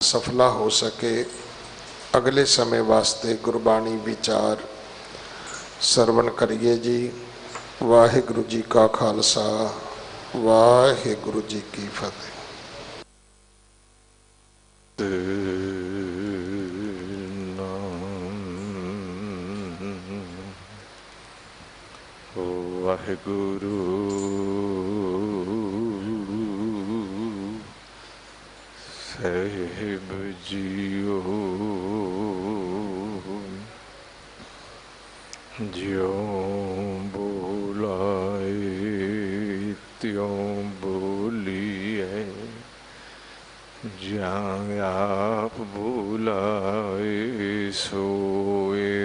सफला हो सके। अगले समय वास्ते गुरबाणी विचार सरवण करिए जी। वाहिगुरु जी का खालसा, वाहिगुरु जी की फतेह। वाहिगुरु साहिब जियो, ज्यों बोलाए त्यों बोलिए, ज्यां आप बुलाए सोए।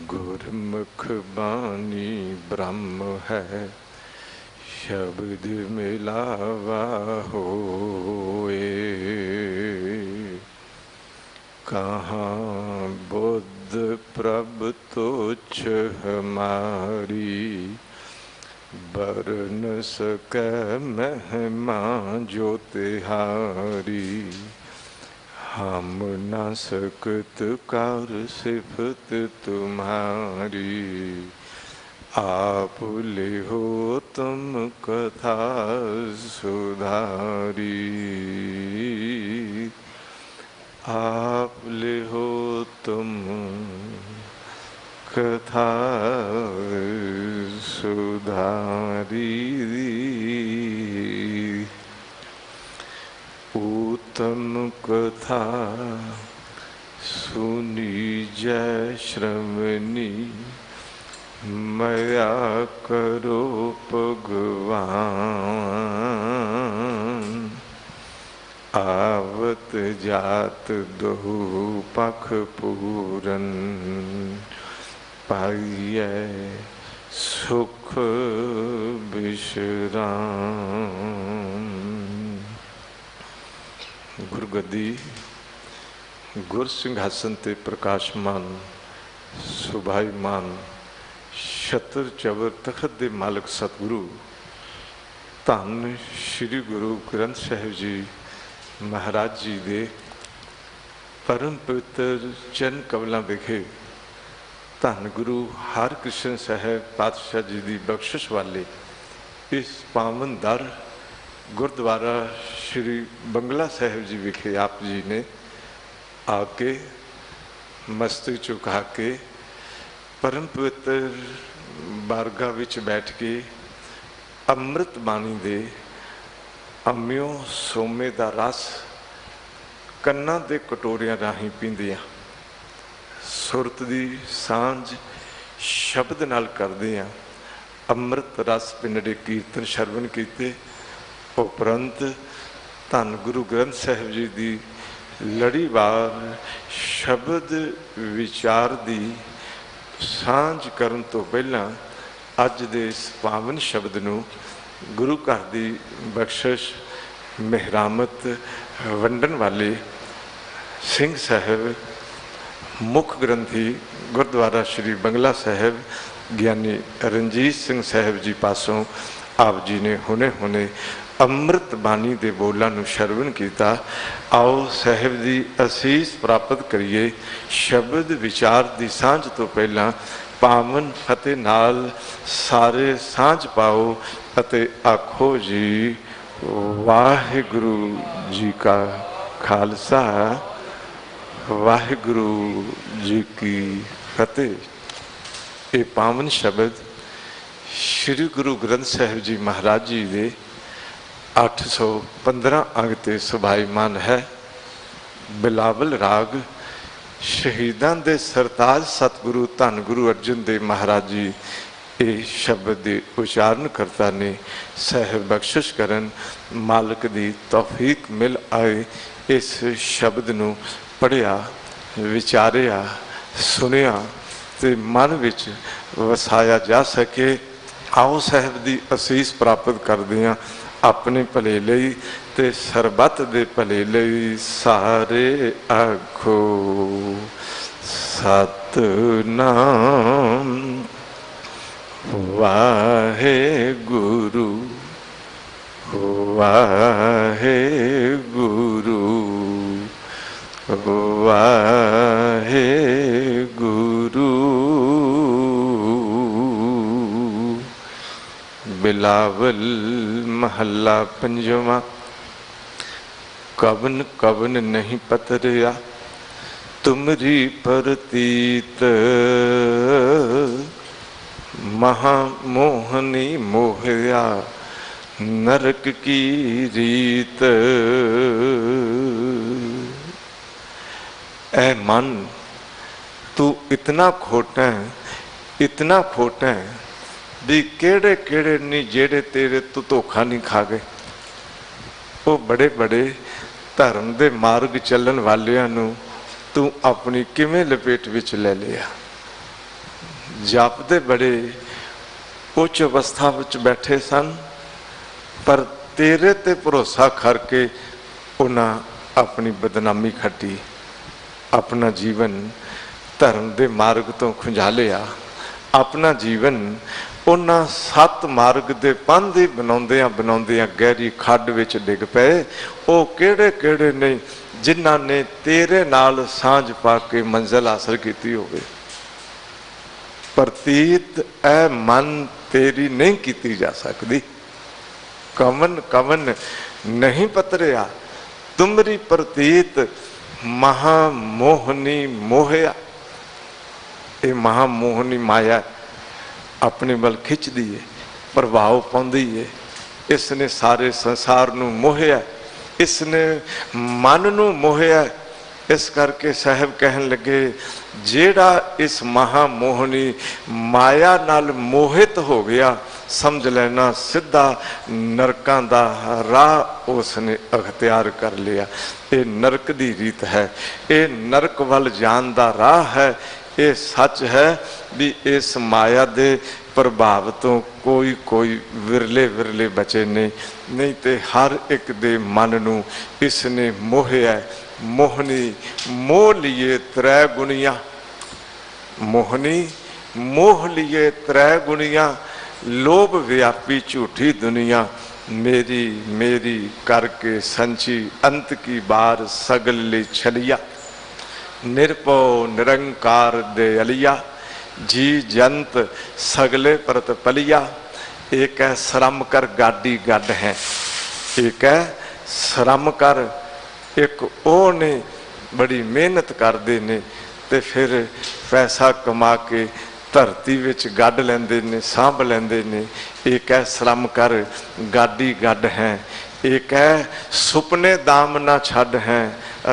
गुरमुख बानी ब्रह्म है, शब्द मिलावा होए। कहाँ बुद्ध प्रभ तुच्छ हमारी, बरन सकै महिमा जो तिहारी। हम न सकत कर सिफत तुम्हारी, आप लिहो तुम कथा सुधारी। आप लिहो तुम कथा सुधारी। उत्तम कथा सुनी जय श्रवणी, मया करो भगवान। आवत जात दो पख पूरन, पाइयै सुख विश्राम। गुरगद्दी गुर सिंघासन ते प्रकाशमान सुभाईमान छत्र चवर तखत दे मालक सतगुरु धन श्री गुरु ग्रंथ साहिब जी महाराज जी दे परम पवित्र चरण कमलों विखे धन गुरु हरकृष्ण साहिब पातशाह जी की बख्शिश वाले इस पावन दर गुरुद्वारा श्री बंगला साहिब जी विखे आप जी ने आके मस्तक झुका के परम पवित्र बारगाह विच बैठ के अमृत बाणी दे अम्यों सोमे दा रस कन्ना दे कटोरियां राही पींदियां सुरत दी सांझ शब्द नाल करदियां अमृत रस पिंडे कीर्तन शरवण कीते। उपरंत धन गुरु ग्रंथ साहिब जी दी लड़ीवार शब्द विचार दी सांझ करन तो पहला अज दे इस पावन शब्द नूं गुरु घर दी बख्शिश मेहरामत वंडन वाले सिंह साहिब मुख ग्रंथी गुरुद्वारा श्री बंगला साहिब ज्ञानी रणजीत सिंह साहिब जी पासों आप जी ने हुने हुने अमृत बाणी दे बोलों नूं शरवण कीता। आओ साहिब दी असीस प्राप्त करिए। शब्द विचार दी सांझ तो पहला पावन फतेह नाल सारे सांझ पाओ अते आखो जी वाहिगुरु जी का खालसा, वाहिगुरु जी की फतेह। ये पावन शब्द श्री गुरु ग्रंथ साहिब जी महाराज जी दे 815 अंग ते सुभाईमान है। बिलावल राग शहीदां दे सरताज सतगुरु धन गुरु अर्जन देव महाराज जी ये शब्द दे उच्चारण करता ने साहिब बख्शिश करन मालिक दी तौफीक मिल आए। इस शब्द नूं पढ़िया विचारिया सुनिया ते मन विच वसाया जा सके। आओ साहिब दी असीस प्राप्त करदे हां अपने भले लई ते सरबत दे भले लई। सारे आखो सतनाम वाहे गुरु ਵਾਹਿਗੁਰੂ ਵਾਹਿਗੁਰੂ। ਬਿਲਾਵਲ ਮਹੱਲਾ ਪੰਜਵਾਂ। ਕਵਨ ਕਵਨ ਨਹੀਂ ਪਤਰਿਆ ਤੁਮਰੀ ਪ੍ਰਤੀਤ, ਮਹਾ ਮੋਹਨੀ ਮੋਹਿਆ नरक की रीत। ऐ मन तू इतना खोटा है, इतना खोटा है भी केड़े केड़े नहीं जेड़े तेरे तू धोखा नहीं खा गए। वो बड़े बड़े धर्म दे मार्ग चलन वालियां नू तू अपनी किवें लपेट विच ले लिया। जापदे बड़े उच्च अवस्था विच बैठे सन, पर तेरे ते भरोसा करके उन्हां अपनी बदनामी खटी, अपना जीवन धर्म दे मार्ग तो खुंझा लिया। अपना जीवन उन्हां सत मार्ग दे पंध ही बनाउंदियां बनाउंदियां गहरी खड्ड विच डिग पए। वो केड़े केड़े ने जिन्हां ने तेरे नाल सांझ पा के मंजिल हासिल कीती होवे। प्रतीत ऐ मन तेरी नहीं कीती जा सकती। कवन कवन नहीं पतरिया तुमरी प्रतीत, महामोहनी मोहया। ये महामोहनी माया अपने बल खिंचदी है, प्रभाव पाउंदी है। इसने सारे संसार नू मोहया, इसने मन नू मोहया। इस करके साहब कहन लगे जेड़ा इस महामोहनी माया नाल मोहित हो गया, समझ लेना सीधा नरकां दा राह उसने अख्तियार कर लिया। ये नरक दी रीत है, ये नरक वल जान दा राह है। ये सच है भी इस माया दे प्रभाव तो कोई कोई विरले विरले बचे नहीं ते हर एक दे मन नू इसने मोहिया। मोहनी मोह लिए त्रै गुणिया, मोहनी मोह लिए त्रै गुणिया। लोभ व्यापी झूठी दुनिया, मेरी मेरी करके संची अंत की बार सगल ले छलिया। निरपो निरंकार दे अलिया, जी जंत सगले परत पलिया। एक है श्रम कर गाडी गड है, एक है श्रम कर, एक ओ ने बड़ी मेहनत करते ने ते फिर पैसा कमा के धरती विच गड लेंदे ने, सांभ लेंदे ने। एक है श्रम कर गाडी गड है, एक है सुपने दाम ना छड़ है।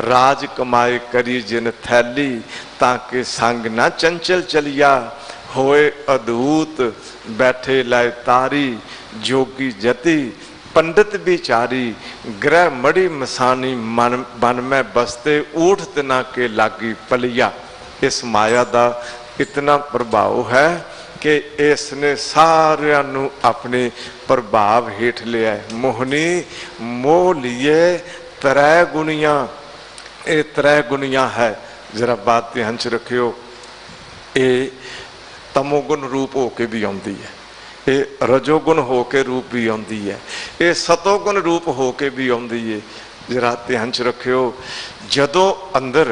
राज कमाए करी जिन थैली, ताकि संग ना चंचल चलिया। होए अदूत बैठे लाए तारी, जोगी जति पंडित बिचारी। ग्रह मड़ी मसानी मन में बसते, ऊठ तना के लागी पलिया। इस माया दा इतना प्रभाव है कि इसने सारियां नू अपने प्रभाव हेठ लिया। मोहनी मोह लिए त्रै गुणिया, ये त्रै गुणिया है। जरा बात ध्यान च रखियो, ये तमोगुण रूप होके भी आती है, ये रजोगुण होके रूप भी आती है, ये सतोगुण रूप होके भी आती है। जरा ध्यान च रखियो, जदों अंदर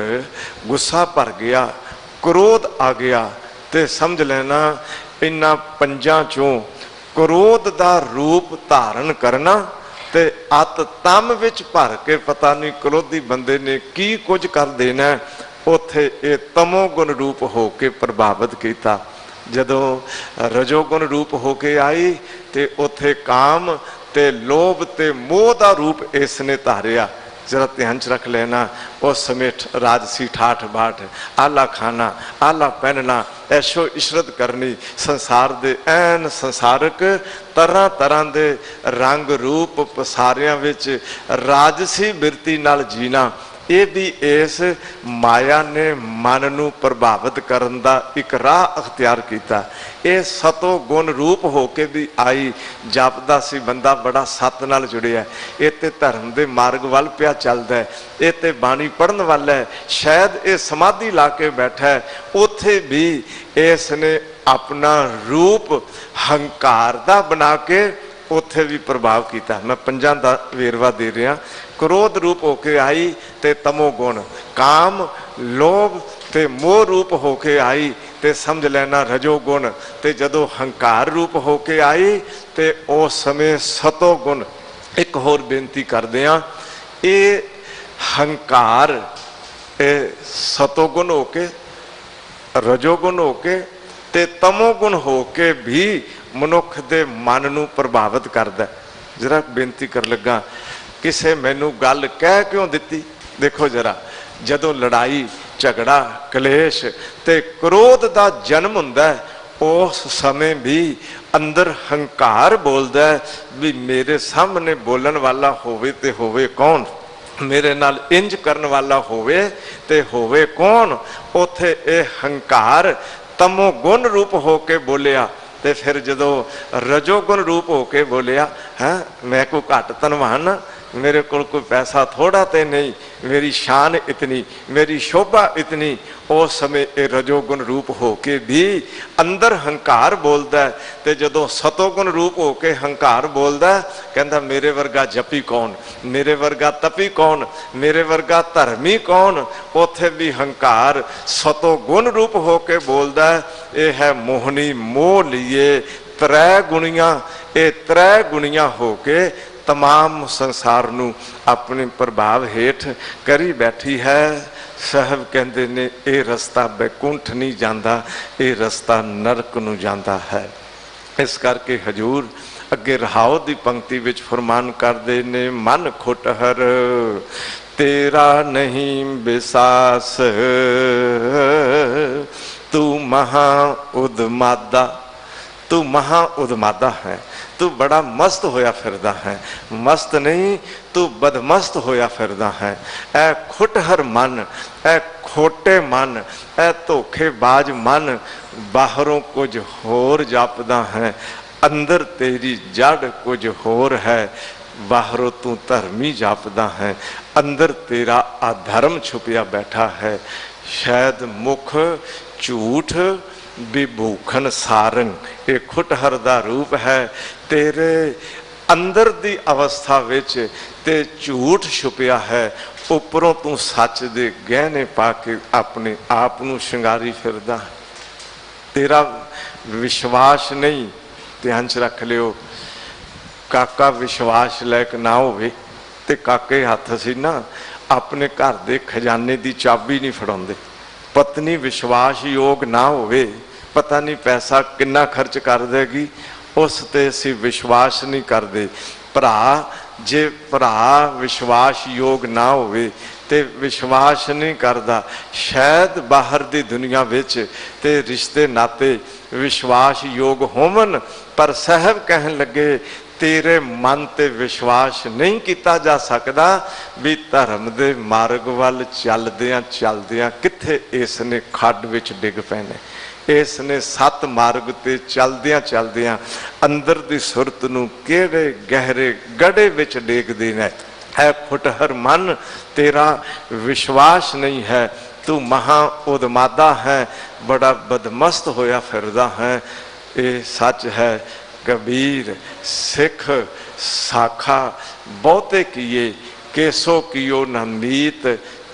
गुस्सा भर गया, क्रोध आ गया, ते समझ लेना इन्हां पंजां चों क्रोध दा रूप धारण करना ते अत तम विच भर के पता नहीं क्रोधी बंदे ने की कुछ कर देना। उथे ये तमोगुण रूप होके प्रभावित किया। जदों रजोगुण रूप होके आई ते उथे काम ते लोभ ते मोह दा रूप इसने धारिया। जरा ध्यान च रख लेना, उस समय राजसी ठाठ बाट, आला खाना, आला पहनना, ऐशो इशरत करनी, संसार दे ऐन संसारक तरह तरह दे रंग रूप पसारियां विच राजसी बिरती नाल जीना। ये भी इस माया ने मन नू प्रभावित करन दा एक राह अख्तियार किया। ये सतो गुण रूप होके भी आई। जापदा सी बंदा बड़ा सत नाल जुड़िया, ये ते धर्म दे मार्ग वाल पिया चलदा है, ये ते बाणी पढ़न वाला है, शायद ये समाधि ला के बैठा है। उथे भी इसने अपना रूप हंकार दा बना के ਉੱਥੇ ਵੀ ਪ੍ਰਭਾਵ ਕੀਤਾ। ਮੈਂ ਪੰਜਾਂ ਦਾ ਵੇਰਵਾ ਦੇ ਰਿਹਾ। ਕ੍ਰੋਧ ਰੂਪ ਹੋ ਕੇ ਆਈ ਤੇ ਤਮੋ ਗੁਣ, ਕਾਮ ਲੋਭ ਤੇ ਮੋਹ ਰੂਪ ਹੋ ਕੇ ਆਈ ਤੇ ਸਮਝ ਲੈਣਾ ਰਜੋ ਗੁਣ, ਤੇ ਜਦੋਂ ਹੰਕਾਰ ਰੂਪ ਹੋ ਕੇ ਆਈ ਤੇ ਉਸ ਸਮੇਂ ਸਤੋ ਗੁਣ। ਇੱਕ ਹੋਰ ਬੇਨਤੀ ਕਰਦੇ ਹਾਂ, ਇਹ ਹੰਕਾਰ ਇਹ ਸਤੋਗੁਣ ਹੋ ਕੇ, ਰਜੋਗੁਣ ਹੋ ਕੇ ਤੇ ਤਮੋਗੁਣ ਹੋ ਕੇ ਵੀ ਮਨੁੱਖ ਦੇ ਮਨ ਨੂੰ ਪ੍ਰਭਾਵਿਤ ਕਰਦਾ। ਜਰਾ ਬੇਨਤੀ ਕਰ ਲੱਗਾ, ਕਿਸੇ ਮੈਨੂੰ ਗੱਲ ਕਹਿ ਕਿਉਂ ਦਿੱਤੀ? ਦੇਖੋ ਜਰਾ, ਜਦੋਂ ਲੜਾਈ ਝਗੜਾ ਕਲੇਸ਼ ਤੇ ਕ੍ਰੋਧ ਦਾ ਜਨਮ ਹੁੰਦਾ, ਉਸ ਸਮੇਂ ਵੀ ਅੰਦਰ ਹੰਕਾਰ ਬੋਲਦਾ ਵੀ ਮੇਰੇ ਸਾਹਮਣੇ ਬੋਲਣ ਵਾਲਾ ਹੋਵੇ ਤੇ ਹੋਵੇ ਕੌਣ, ਮੇਰੇ ਨਾਲ ਇੰਜ ਕਰਨ ਵਾਲਾ ਹੋਵੇ ਤੇ ਹੋਵੇ ਕੌਣ। ਉੱਥੇ ਇਹ ਹੰਕਾਰ ਤਮੋ ਗੁਣ ਰੂਪ ਹੋ ਕੇ ਬੋਲਿਆ, ਤੇ ਫਿਰ ਜਦੋਂ ਰਜੋਗੁਣ ਰੂਪ ਹੋ ਕੇ ਬੋਲਿਆ, ਹੈ ਮੈਂ ਕੋਈ ਘੱਟ ਧਨਵਾਨ, मेरे को कोई पैसा थोड़ा तो नहीं, मेरी शान इतनी, मेरी शोभा इतनी। उस समय ये रजोगुण रूप हो के भी अंदर हंकार बोलता है, तो जदों सतोगुण रूप हो के हंकार बोलता है, कहता मेरे वर्गा जपी कौन, मेरे वर्गा तपी कौन, मेरे वर्गा धर्मी कौन। उथे भी हंकार सतोगुण रूप हो के बोलता है, ये है मोहनी मोह लिए त्रै गुणियां, ये त्रै गुणियां हो के तमाम संसार नू अपने प्रभाव हेठ करी बैठी है। साहब कहते ने ये रस्ता बैकुंठ नहीं जाता, ये रस्ता नरक नू जाता है। इस करके हजूर अगे रहाओ दी पंक्ति विच फरमान करदे ने, मन खुटहर तेरा नहीं विसास, तू महा उदमादा, तू महा उदमादा है, तू बड़ा मस्त होया फिरदा है। मस्त नहीं, तू बदमस्त होया फिरदा है। ऐ खुटहर मन, ऐ खोटे मन, ऐ धोखेबाज मन, बाहरों कुछ होर जापदा है, अंदर तेरी जड़ कुछ होर है। बाहरों तू धर्मी जापदा है, अंदर तेरा अधर्म छुपिया बैठा है। शायद मुख झूठ विभूखन सारंग, ये खुटहर दा रूप है। तेरे अंदर दी अवस्था विच ते झूठ छुपिया है, उपरों तू सच दे गहने पा के अपने आप नू शिंगारी फिरदा। तेरा विश्वास नहीं, ध्यान च रख लियो। काका विश्वास लायक ना होवे ते काके हथ सी ना अपने घर दे खजाने दी चाबी नहीं फड़ाउंदे। पत्नी विश्वास योग ना होवे, पता नहीं पैसा कितना खर्च कर देगी, उस ते असीं विश्वास नहीं करते। भरा जे भरा विश्वास योग ना होवे ते विश्वास नहीं करता, शायद बाहर दी दुनिया विच ते रिश्ते नाते विश्वास योग होवन, पर साहब कहन लगे तेरे मन ते विश्वास नहीं किया जा सकता भी धर्म दे मार्ग वाल चलदियां चलदियां किथे इसने खड्ड विच डिग पैने। इसने सत मार्ग ते चलदियां चलदियां अंदर दी सुरत नू केड़े गहरे गड़े विच डेग देना है। खुटहर मन तेरा विश्वास नहीं है, तू महा उदमादा है, बड़ा बदमस्त होया फिरदा है। ये सच है। कबीर सिख साखा बहुते किए, केसो कियो न मीत,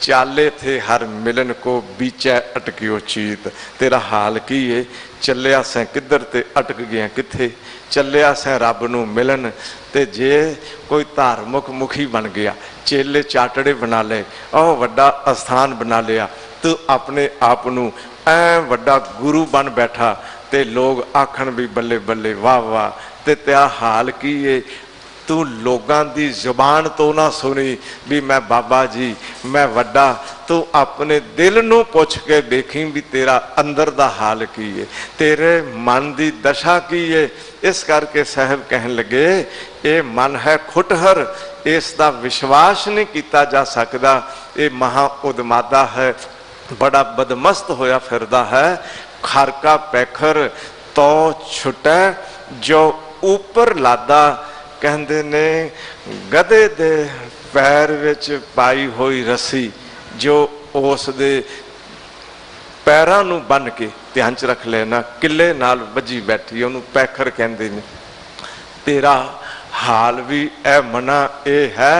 चाले थे हर मिलन को बीचै अटकियो चीत। तेरा हाल की है, चलिया सैं किधर ते अटक गया किथे, चलिया सैं रब नू मिलन ते जे कोई धार्मिक मुखी बन गया, चेले चाटड़े बना ले, ओह वड्डा अस्थान बना लिया, तू अपने आप नू ऐ वड्डा गुरु बन बैठा ते लोग आखण भी बल्ले बल्ले वाह वाह। ते तेरा हाल की है, तू लोगों की जुबान तो ना सुनी भी मैं बाबा जी मैं वड्डा, तू अपने दिल नू पुछ के देखी भी तेरा अंदर दा हाल की है, तेरे मन की दशा की है। इस करके साहब कहन लगे ये मन है खुटहर, इसका विश्वास नहीं किया जा सकता, ये महा उदमादा है, बड़ा बदमस्त होया फिरदा है। खारका पैखर तो छुटे जो ऊपर लादा, कहते ने गधे दे पैर विच पाई हुई रस्सी जो उस दे पैरां नू बन के, ध्यान च रख लेना, किले नाल बजी बैठी, उन्होंने पैखर कहते ने। तेरा हाल भी ए मना ये है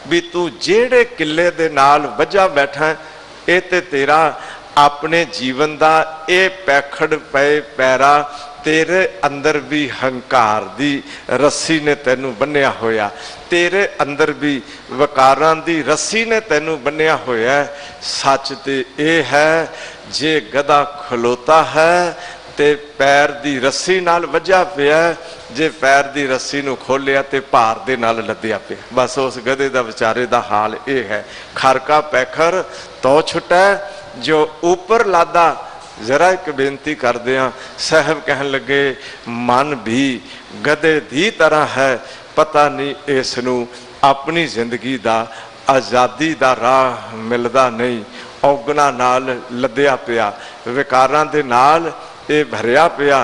भी तू जेड़े किले दे नाल वजा बैठा ये ते तेरा अपने जीवन का ये पैखड़ पे पैरा तेरे अंदर भी हंकार दी रस्सी ने तेनू बन्निया होया, तेरे अंदर भी वकारां दी रस्सी ने तेनू बन्निया होया। सच ते ये है जे गधा खलोता है ते पैर दी रस्सी नाल वजा पिया, जे पैर दी रस्सी नू खोलिया ते भार दे नाल लद्या पिया। बस उस गधे दा बेचारे दा हाल ये है। खर का पैखर तो छुटा जो ऊपर लादा। जरा एक बेनती कर दिया, साहब कहन लगे मन भी गधे दी तरह है, पता नहीं इसनू अपनी जिंदगी दा आज़ादी दा राह मिलदा नहीं, औगना नाल लद्या पिया, विकारां दे नाल ये भरिया पिया।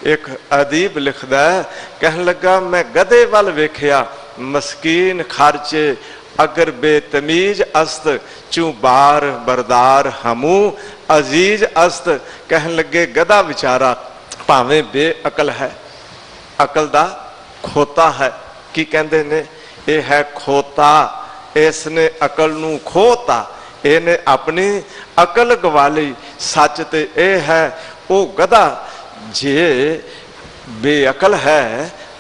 एक अदीब लिखदा है, कहन लगा मैं गधे वाल वेख्या मस्कीन खर्चे अगर बेतमीज अस्त चू बार बरदार हमू अजीज अस्त। कहन लगे गधा बेचारा भावें बेअकल है, अकल दा खोता है। की कहंदे ने ये है खोता, इसने अकल नू खोता, इहने अपनी अकल गवा ली। सच ते ये है वो गधा जे बेअकल है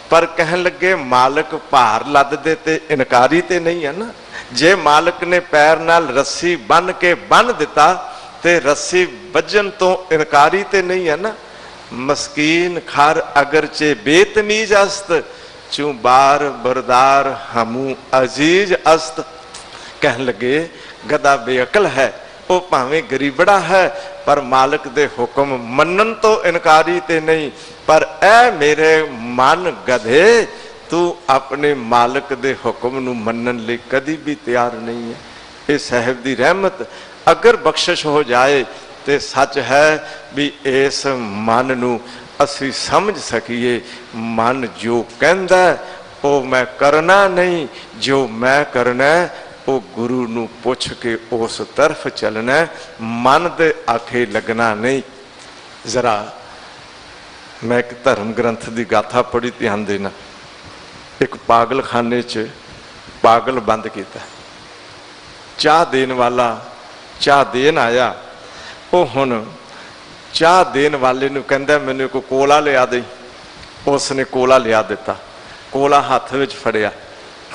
पर कहन लगे मालिक भार लद दे ते इनकारी ते नहीं है ना। जे मालिक ने पैर नाल रस्सी बन के बन दिता ते रस्सी वजन तो इनकारी ते नहीं है ना। मस्कीन खर अगरचे बेतमीज अस्त चू बार बरदार हमू अजीज अस्त। कहन लगे गधा बेअकल है, वो भावें गरीबड़ा है पर मालिक दे हुक्म मनन तो इनकारी ते नहीं। पर ऐ मेरे मन गधे तू अपने मालिक दे हुक्म नू मनन लई कदी भी तैयार नहीं है। ये साहिब दी रहमत अगर बख्शिश हो जाए तो सच है भी इस मन नू असी समझ सकीए। मन जो कहंदा वो मैं करना नहीं, जो मैं करना वो गुरु नू पुछ के उस तरफ चलना, मन दे आखे लगना नहीं। जरा मैं एक धर्म ग्रंथ की गाथा पढ़ी, ध्यान देना। एक पागल खाने च पागल बंद किया, चाह देन वाला चाह देन आया, वो हुण चाह देन वाले नू कहंदा मैनू कोई कोला लिया दे। उसने कोला लिया दिता, कोला हथ विच फड़िया,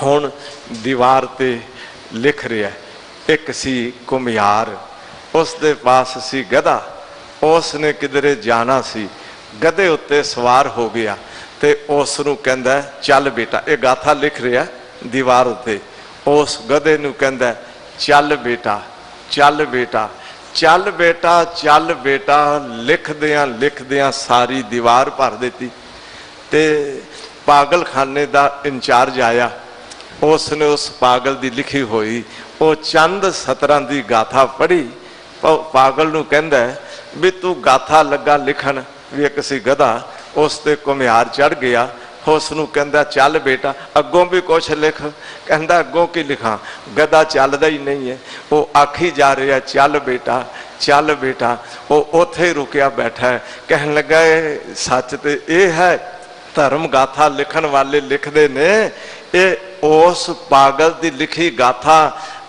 हुण दीवार ते लिख रहा। एक सी घुमियार, उस दे पास सी गधा, उसने किधरे जाना सी, गधे उत्ते सवार हो गया ते उसनू कहंदा चल बेटा। ये गाथा लिख रहा दीवार उत्ते। उस गधे नू कहंदा चल बेटा, चल बेटा, चल बेटा, चल बेटा। लिखदियां सारी दीवार भर देती। ते पागल खाने का इंचार्ज आया, उसने उस पागल की लिखी हुई वो चंद सतरां की गाथा पढ़ी। पागल नू कहंदा भी तू गाथा लगा लिखन, भी एक सी गधा उस ते घुमियार चढ़ गया। उसनू कहंदा चल बेटा अगों भी कुछ लिख। कहंदा अगों की लिखा, गधा चलदा ही नहीं है। वो आखी जा रहा चल बेटा, चल बेटा। वो उथे रुकिया बैठा है। कहन लगा सच तो ये है, धर्म गाथा लिखन वाले लिखते ने ये उस पागल की लिखी गाथा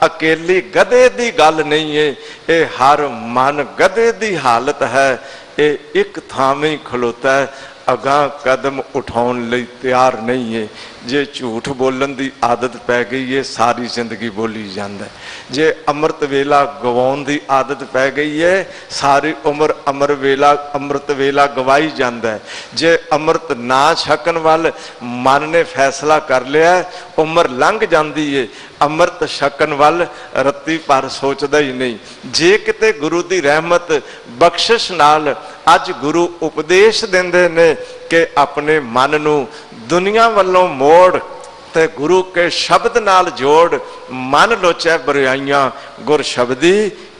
अकेली गधे की गल नहीं है, ये हर मन गधे की हालत है। ये एक थावें खलोता है, अगां कदम उठाउण लई तैयार नहीं है। जे झूठ बोलन की आदत पै गई है सारी जिंदगी बोली जाता है। जे अमृत वेला गवाउण की आदत पै गई है सारी उम्र अमृत वेला गवाई जाता है। जे अमृत ना छकन वाल मन ने फैसला कर लिया उम्र लंघ जाती है, अमृत छकन वाल रत्ती पर सोचता ही नहीं। जे किते गुरु की रहमत बख्शिश नाल अज गुरु उपदेश देंदे ने कि अपने मन नू दुनिया वालों मोड़ ते गुरु के शब्द नाल जोड़, मन लोचे बुराइयां गुर शब्दी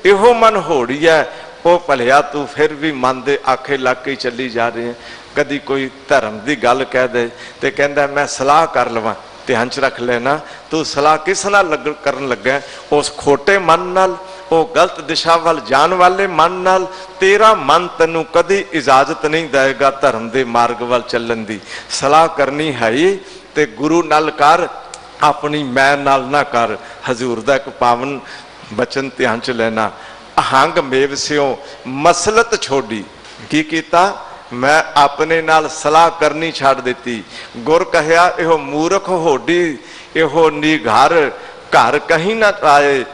इहो मन होड़ी है। वो भलिया तू फिर भी मन दे आखे लग के चली जा रही है। कदी कोई धर्म की गल कह दे तो कहता मैं सलाह कर लवां, ध्यान च रख लेना तू सलाह किस नाल करन लगा, उस खोटे मन नाल, वो गलत दिशा वाल जान वाले मन नाल। तेरा मन तेनू कदी इजाजत नहीं देगा धर्म के मार्ग वाल चलन की। सलाह करनी है ते गुरु नाल कर, अपनी मैं नाल ना कर। हजूर दा एक पावन बचन ध्यान च लेना, अहंग मेव स्यों मसलत छोड़ी। की कीता? मैं अपने नाल सलाह करनी छाड़ देती। गुर कहिया इहो मूर्ख होडी, इहो निघर घर कहीं ना आए।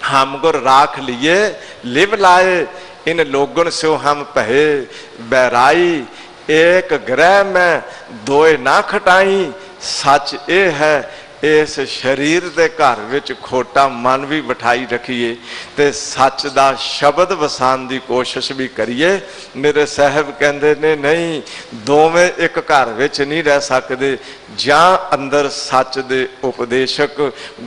हम गुर राख लिए लिव लाए, इन लोगन से हम पहे बैराई। एक ग्रह में दोए ना खटाई, सच ये है इस शरीर के घर विच खोटा मन भी बिठाई रखिए ते सच दा शब्द वसान की कोशिश भी करिए। मेरे साहब कहते ने नहीं, दोवें एक घर विच नहीं रह सकते। जां अंदर सच दे उपदेशक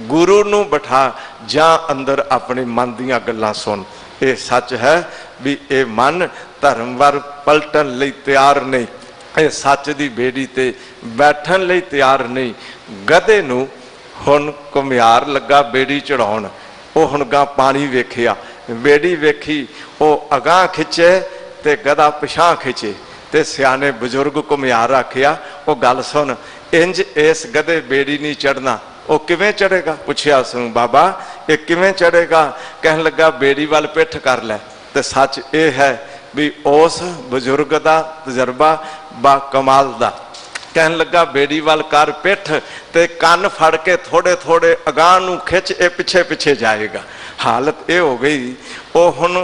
गुरु नूं बिठा, जां अंदर अपने मन दीयां गल्लां सुन। ये सच है भी ये मन धर्म वाल पलटन लई तैयार नहीं, ये सच की बेड़ी ते बैठन लई तैयार नहीं। गधे नूं हुण घुमियार लगा बेड़ी चढ़ाउण, वो हुण गां पानी वेखिया, बेड़ी वेखी, वो अगां खिंचे ते गधा पिछां खिंचे। ते सियाने बजुर्ग घुमियार आखिया, वो गल सुन, इंज इस गधे बेड़ी नहीं चढ़ना। वो किवें चढ़ेगा? पुछया उसनूं, बाबा ये किवें चढ़ेगा? कहन लगा बेड़ी वाल पिठ कर लै। ते सच ये है भी उस बजुर्ग का तजर्बा बा कमाल दा। कहन लगा बेड़ी वाल कर पिठ ते कन फड़ के थोड़े थोड़े अगां नूं खिच, ये पिछे पिछे जाएगा। हालत ये हो गई, वो हुण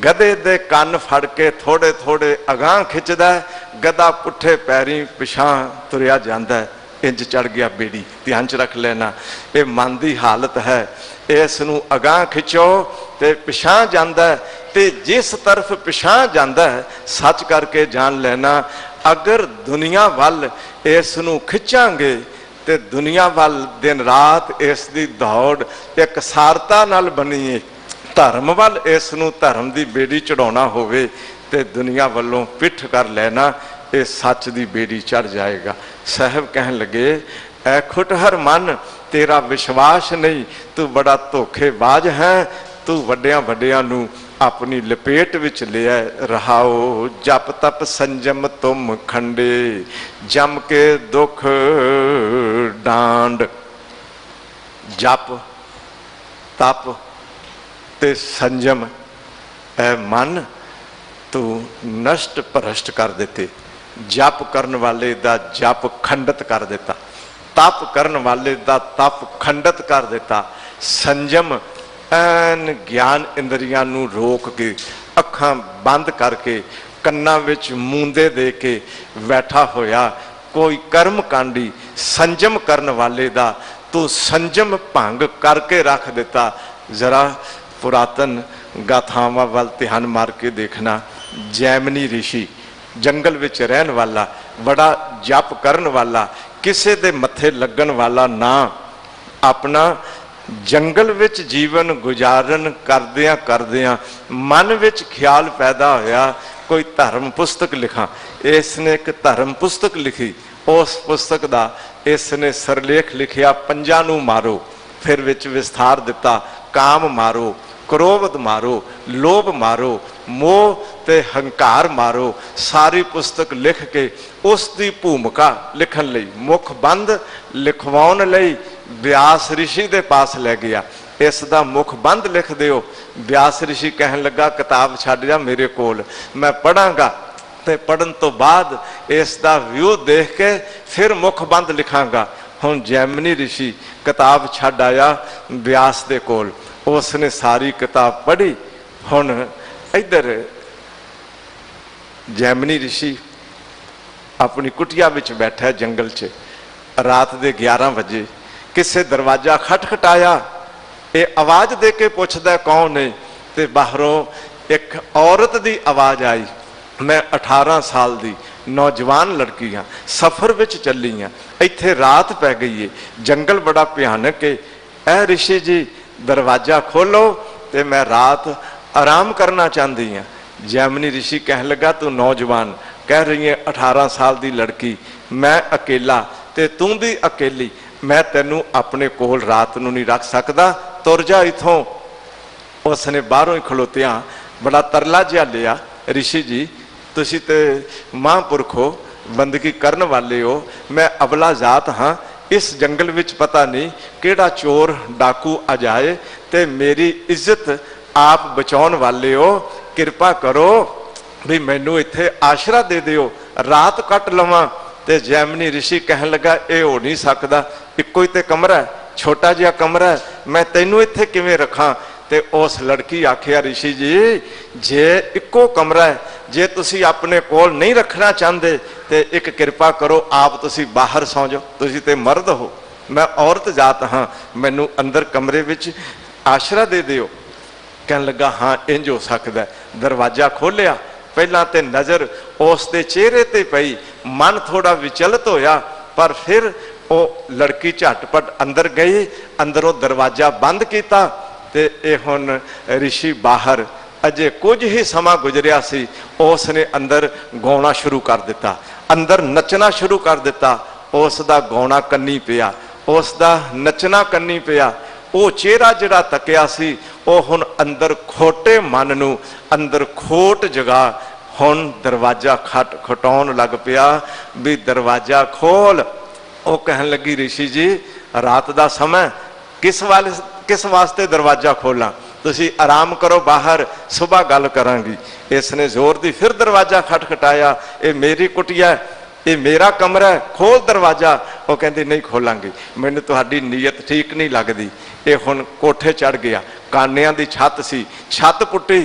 गधे दे कन फड़ के थोड़े थोड़े अगां खिचदा, गधा पुठे पैरी पिछां तुरिया जांदा है। इंज चढ़ गया बेड़ी। ध्यान च रख लेना, ये मन की हालत है। इस नूं अगां खिचो ते पिछां जांदा है, ते जिस तरफ पिछां जांदा है सच करके जान लेना, अगर दुनिया वल इस नूं खिंचांगे ते दुनिया वल दिन रात इस दी दौड़ एक सारता नाल बनी है। धर्म वल इस नूं धर्म दी बेड़ी चढ़ाउणा होवे ते दुनिया वालों पिठ कर लेना, ये सच दी बेड़ी चढ़ जाएगा। साहब कहन लगे, ऐ खुटहर मन तेरा विश्वास नहीं, तू बड़ा धोखेबाज है, तू वड्डियां वड्डियां नूं अपनी लपेट विच लिया। रहाओ जप तप संजम तुम खंडे, जम के दुख डांड। जप तप ते संजम ऐ मन तू नष्ट भ्रष्ट कर देते। जप करन वाले दा जप खंडित कर देता, तप करन वाले दा तप खंडित कर देता। संजम ऐन ज्ञान इंद्रियां नूं रोक के, अखां बंद करके, कन्नां विच मूंदे दे के बैठा होया कोई कर्म कांडी। संजम करन वाले दा तू संजम भंग करके रख देता। जरा पुरातन गाथावां वाल ध्यान मार के देखना। जैमनी ऋषि जंगल विच रहन वाला, बड़ा जप करन वाला, किसे दे मथे लगन वाला ना, अपना जंगल विच जीवन गुजारन करदियां करदियां मन विच ख्याल पैदा होया कोई धर्म पुस्तक लिखा। इसने एक धर्म पुस्तक लिखी, उस पुस्तक दा इसने सरलेख लिखिया, पंजां नूं मारो। फिर विच विस्तार दिता, काम मारो, क्रोध मारो, लोभ मारो, मोह ते हंकार मारो। सारी पुस्तक लिख के उसकी भूमिका लिखन लई, मुख बंद लिखवाउण लई व्यास ऋषि दे पास लै गया। इसका मुख बंद लिख दिओ। व्यास ऋषि कहन लगा, किताब छड्ड जा मेरे कोल, मैं पढ़ांगा ते पढ़न तो बाद इसका व्यू देख के फिर मुख बंद लिखांगा। हुण जैमिनी ऋषि किताब छड्ड आया व्यास दे कोल, उसने सारी किताब पढ़ी। हुण इधर जैमिनी ऋषि अपनी कुटिया विच बैठा जंगल च। रात दे 11 बजे किसे दरवाजा खटखटाया। ये आवाज दे के पुछदा कौन है, ते बाहरों एक औरत दी आवाज आई। मैं 18 साल दी नौजवान लड़की हाँ, सफर विच चली हाँ, इत्थे रात पै गई है, जंगल बड़ा भयानक है। ऐ ऋषि जी दरवाजा खोलो ते मैं रात आराम करना चाहती हाँ। जैमिनी ऋषि कह लगा, तू नौजवान कह रही है 18 साल की लड़की, मैं अकेला ते तू भी अकेली, मैं तेनू अपने कोल रात नू नहीं रख सकता, तुर जा इथों। उसने बाहरों ही खलोतिया बड़ा तरला जिहा लिया, ऋषि जी तुसी ते महापुरख हो, बंदगी करन वाले हो, मैं अबला जात हाँ, इस जंगल विच पता नहीं किहड़ा चोर डाकू आ जाए, ते मेरी इज्जत आप बचाउण वाले हो, किरपा करो भी मैनू इत्थे आसरा दे दिओ, रात कट लवां। ते जैमिनी ऋषि कहन लगा ये हो नहीं सकता, इक्को ही ते कमरा है, छोटा जिहा कमरा है, मैं तैनू इत्थे किवें रखां। ते उस लड़की आखिया ऋषि जी जे इक्को कमरा है, जे तुसी अपने कोल नहीं रखना चाहते ते एक किरपा करो आप तुसी बाहर सौ जाओ, तुसी ते मर्द हो, मैं औरत जात हाँ, मैनू अंदर कमरे विच आसरा दे दिओ। कहन लगा हाँ इंज हो सकता है। दरवाजा खोलिया, पहला तो नज़र उसके चेहरे ते पई, मन थोड़ा विचलित होया, पर फिर वो लड़की झटपट अंदर गई, अंदरों दरवाजा बंद किया। ते ये हुण ऋषि बाहर, अजे कुछ ही समा गुजरिया सी, उसने अंदर गाउणा शुरू कर दिता, अंदर नचना शुरू कर दिता। उसका गाउणा कन्नी पिया, उसका नचना कन्नी पिया। वो चेहरा जिहड़ा तकिया सी, वो हुण अंदर खोटे मन नू अंदर खोट जगा, हुण दरवाजा खटाउण लग पिया भी दरवाजा खोल। वो कहन लगी ऋषि जी रात का समय किस वास्ते दरवाजा खोला, तुसी आराम करो बाहर, सुबह गल करांगी। इसने जोर दी फिर दरवाजा खटखटाया, ये मेरी कुटिया है, ये मेरा कमरा है, खोल दरवाजा। वो कहती नहीं खोलांगी, मैनू तुहाडी नीयत ठीक नहीं लगती। ये हुण कोठे चढ़ गया, कानियां दी छत सी, छत पुट्टी,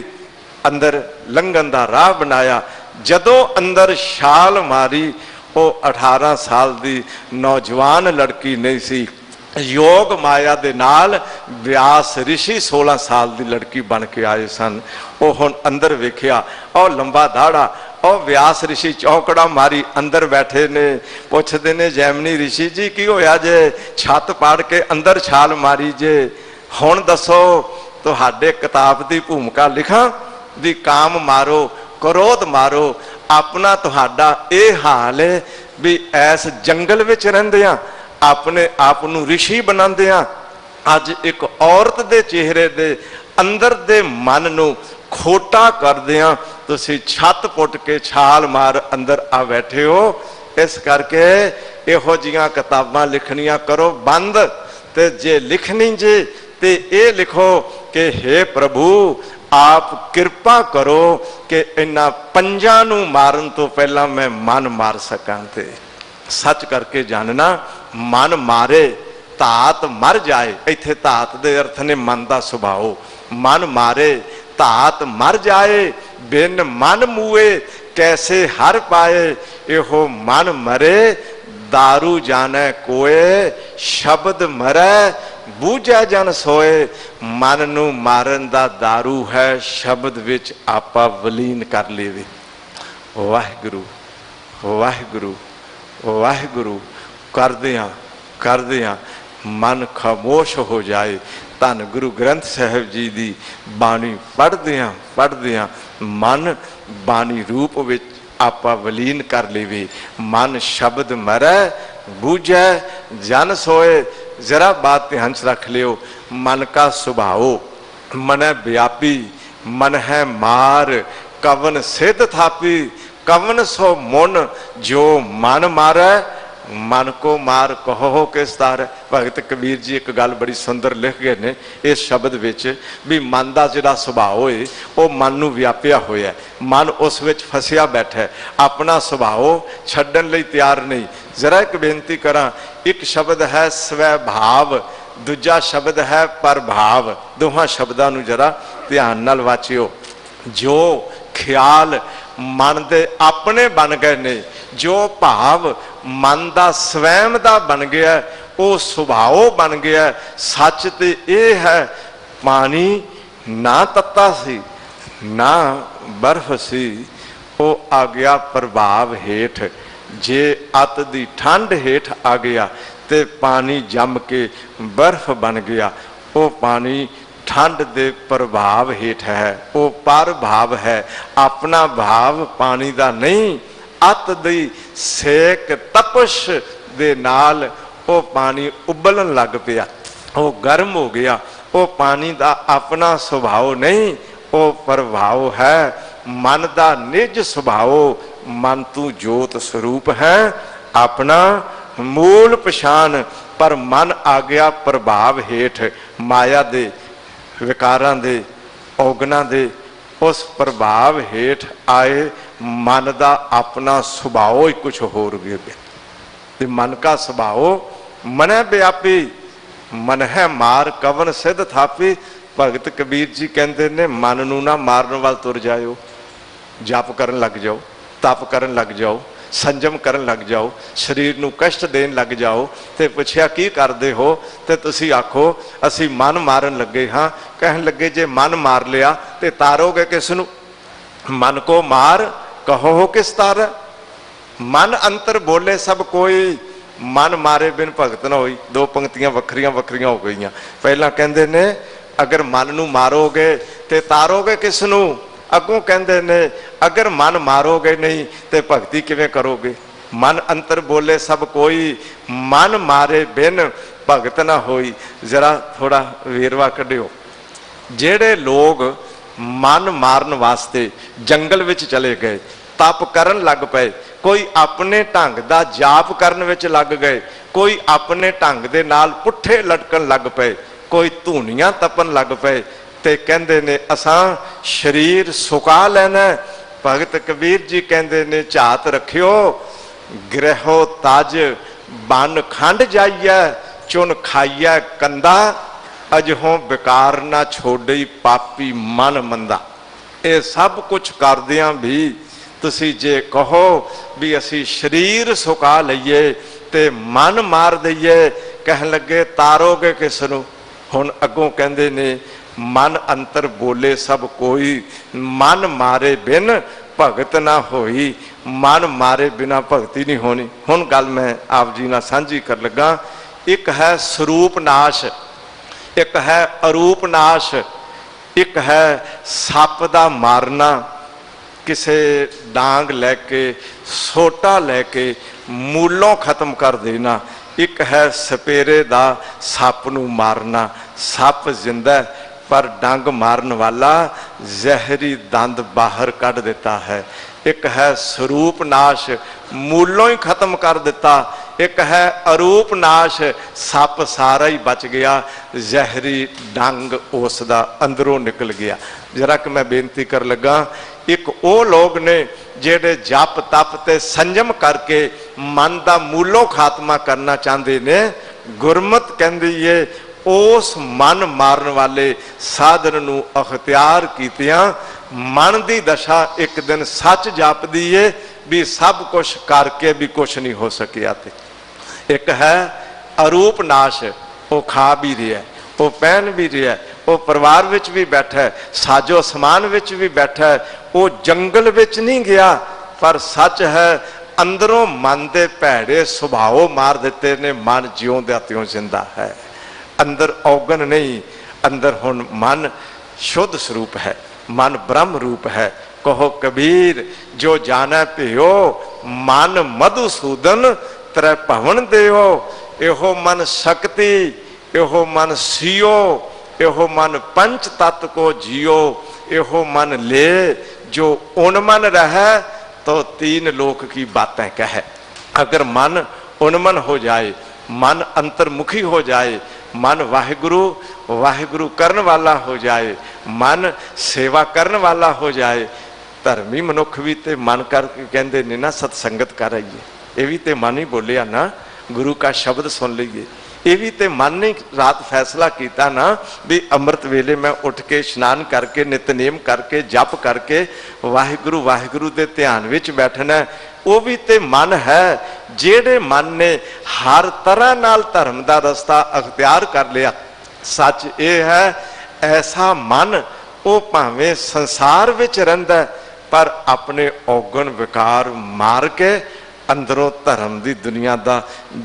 अंदर लंघन दा राह बनाया। जदों अंदर छाल मारी, वो 18 साल दी नौजवान लड़की नहीं सी, योग माया दे नाल व्यास ऋषि 16 साल दी लड़की बन के आए सन। वो हुण अंदर वेखिया, और लंबा दाड़ा, और व्यास ऋषि चौकड़ा मारी अंदर बैठे ने, पुछदे ने जैमिनी ऋषि जी की होया जे, छत पाड़ के अंदर छाल मारी जे, हुण दसो तुहाडे किताब दी भूमिका लिखा भी काम मारो, क्रोध मारो, अपना तुहाडा ये हाल है भी ऐस जंगल विच रहिंदियां अपने आप नू ऋषि बनांदियां, अज एक औरत दे चेहरे दे अंदर दे मन नू खोटा करदियां तुसी छत पुट के छाल मार अंदर आ बैठे हो। इस करके इहो जिहियां किताबां लिखनियां करो बंद, ते जे लिखनी जे ते ये लिखो कि हे प्रभु आप कृपा करो कि इन्हां पंजां नू मारन तो पहला मैं मन मार सकां। ते सच करके जानना, मन मारे धात मर जाए। इत्थे धात दे अर्थ ने मन का सुभाव, मन मारे धात मर जाए, बिन मन मुए कैसे हर पाए। इहो मन मरे दारू जाने कोए, शब्द मरे बूझे जन सोए। मन नू मारन दा दारू है, शब्द विच आपा वलीन कर लेवे। वाहिगुरु वाहिगुरु वाहिगुरु करदियां मन खामोश हो जाए। धन गुरु ग्रंथ साहिब जी की बाणी पढ़दियां मन बाणी रूप विच आपा वलीन कर लेवे। मन शब्द मरै बूझे जन सोए। जरा बात ध्यान से रख लियो, मन का स्वभाव मन है व्यापी, मन है मार, कवन सिद्ध थापी, कवन सो मुन जो मन मारै, मन को मार कहो किस तार। भगत कबीर जी एक गल बड़ी सुंदर लिख गए ने इस शब्द विच भी मन का जिहड़ा सुभाव है वो मन नूं व्यापिया होया, मन उस विच फसिया बैठा है, अपना सुभाव छड्डण लई तैयार नहीं। जरा एक बेनती करा, एक शब्द है स्वभाव, दूजा शब्द है प्रभाव। दोहां शब्दां नूं जरा ध्यान नाल वाचियो। जो ख्याल मन दे अपने बन गए ने, जो भाव मन का स्वयं का बन गया, वो सुभाव बन गया। सच तो ये है, पानी ना तत्ता सी ना बर्फ सी, वो आ गया प्रभाव हेठ। जे अत दी ठंड हेठ आ गया ते पानी जम के बर्फ बन गया। वो पानी ठंड दे प्रभाव हेठ है, वो पर भाव है, अपना भाव पानी का नहीं। अत दी सेक तपश दे नाल वो पानी उबलन लग पिया, वो गर्म हो गया। वो पानी का अपना स्वभाव नहीं, वो प्रभाव है मन का निज स्वभाव। मन तू जोत स्वरूप है, अपना मूल पछाण, पर मन आ गया प्रभाव हेठ, माया दे विकारां दे औगणां दे उस प्रभाव हेठ आए मन का अपना सुभाव ही कुछ होर गया। ते मन का स्वभाव मन व्यापी, मन है मार कवन सिद्ध थापी। भगत कबीर जी कहते ने मन नू ना मारन वाल तुर जाओ, जप करन लग जाओ, तप करन लग जाओ, संजम करन लग जाओ, शरीर नू कष्ट देन लग जाओ। तो पुछया की करते हो, तो तुसी आखो असी मन मारन लगे हाँ। कहन लगे जे मन मार लिया तो तारोगे किस नू? मन को मार कहो हो किस तार। मन अंतर बोले सब कोई, मन मारे बिन भगत ना होई। दो पंक्तियां वखरियां वखरियां हो गई। पहला कहते ने अगर मन नू मारोगे तो तारोगे किस नू। अगों कहते ने अगर मन मारोगे नहीं तो भगती किवें करोगे। मन अंतर बोले सब कोई, मन मारे बिन भगत ना होई। जरा थोड़ा वेरवा कढ़ियो। जेड़े लोग मन मारन वास्ते जंगल विच चले गए, तप करन लग पे, कोई अपने ढंग दा जाप करन विच लग गए, कोई अपने ढंग दे नाल पुट्ठे लटकन लग पे, कोई धूनियां तपन लग पे, ते कहंदे ने असां शरीर सुका लेना। भगत कबीर जी कहंदे ने झात रखियो, गृहो तज बन खंड जाइए, चुन खाइए कंदा, अजहों बेकार ना छोड़ी पापी मन मंदा। ये सब कुछ करदियां भी तुसी जे कहो भी असी शरीर सुका लईए ते मन मार दईए, कह लगे तारोगे किस नू। हुण अगों कहंदे ने मन अंतर बोले सब कोई, मन मारे बिन भगत ना होई। मन मारे बिना भगती नहीं होनी। हुण गल मैं आप जी नाल सांझी कर लगा। एक है स्वरूप नाश, एक है अरूप नाश, एक है सप दा मारना, किसे डांग लैके सोटा लैके मूलों खत्म कर देना। एक है सपेरे दा सप नू मारना। सप जिंदा पर डंग मारन वाला जहरी दंद बाहर कढ़ देता है। एक है स्वरूप नाश, मूलों ही खत्म कर देता। एक है अरूप नाश, सप सारा ही बच गया, जहरी डंग उसदा अंदरों निकल गया। जरा कि मैं बेनती कर लगा, एक वो लोग ने जेड़े जप तप ते संयम करके मन का मूलों खात्मा करना चाहते ने। गुरमत कहती है उस मन मारन वाले साधन नू अख्तियार कीतियां मन की दशा एक दिन सच जापदी है भी सब कुछ करके भी कुछ नहीं हो सकिया। एक है अरूप नाश, वो खा भी रहा है, वो पहन भी रहा है, वो परिवार विच भी बैठा है, साजो समान विच भी बैठा है, वो जंगल विच नहीं गया। पर सच है अंदरों मन के भैड़े सुभाव मार देते ने। मन ज्यों दा त्यों जिंदा है, अंदर औगन नहीं। अंदर हुण मन शुद्ध स्वरूप है, मन ब्रह्म रूप है। कहो कबीर जो जाने पियो, मन मधुसूदन त्रै भवन देओ। एहो मन शक्ति, एहो मन सियो, एहो मन पंच तत्व को जियो। एहो मन ले जो उन्मन रहे, तो तीन लोक की बातें कहे। अगर मन उन्मन हो जाए, मन अंतर्मुखी हो जाए, मन वाहिगुरु वाहिगुरु करने वाला हो जाए, मन सेवा करने वाला हो जाए। धर्मी मनुख भी तो मन करके कहते ने ना सतसंगत कर आइए, ये भी तो मन ही बोलिया ना, गुरु का शब्द सुन लीजिए। ये भी तो मन ने रात फैसला किया ना भी अमृत वेले मैं उठ के स्नान करके नितनेम करके जप करके वाहिगुरु वाहिगुरु के ध्यान विच बैठना। वो भी तो मन है जेड़े मन ने हर तरह नाल धर्म का रस्ता अख्तियार कर लिया। सच ये है ऐसा मन वो भावें संसार विच रहिंदा पर अपने औगण विकार मार के अंदरों धर्म की दुनिया का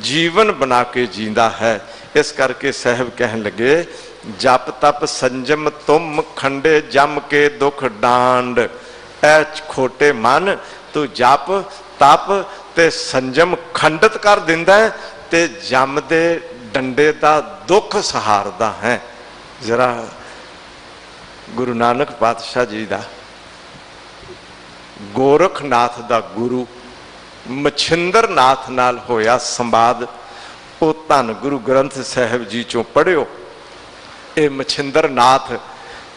जीवन बना के जींदा है। इस करके साहब कहन लगे जप तप संजम तुम खंडे जम के दुख डांड। ऐ खोटे मन तू जप तप ते संजम खंडित कर दिंदा है ते जम दे डंडे का दुख सहारदा है। जरा गुरु नानक पातशाह जी का गोरखनाथ का गुरु ਮਛਿੰਦਰ ਨਾਥ ਨਾਲ ਹੋਇਆ ਸੰਵਾਦ ਉਹ ਧੰਨ ਗੁਰੂ ਗ੍ਰੰਥ ਸਾਹਿਬ ਜੀ ਚੋਂ ਪੜ੍ਹਿਓ। ਇਹ ਮਛਿੰਦਰ ਨਾਥ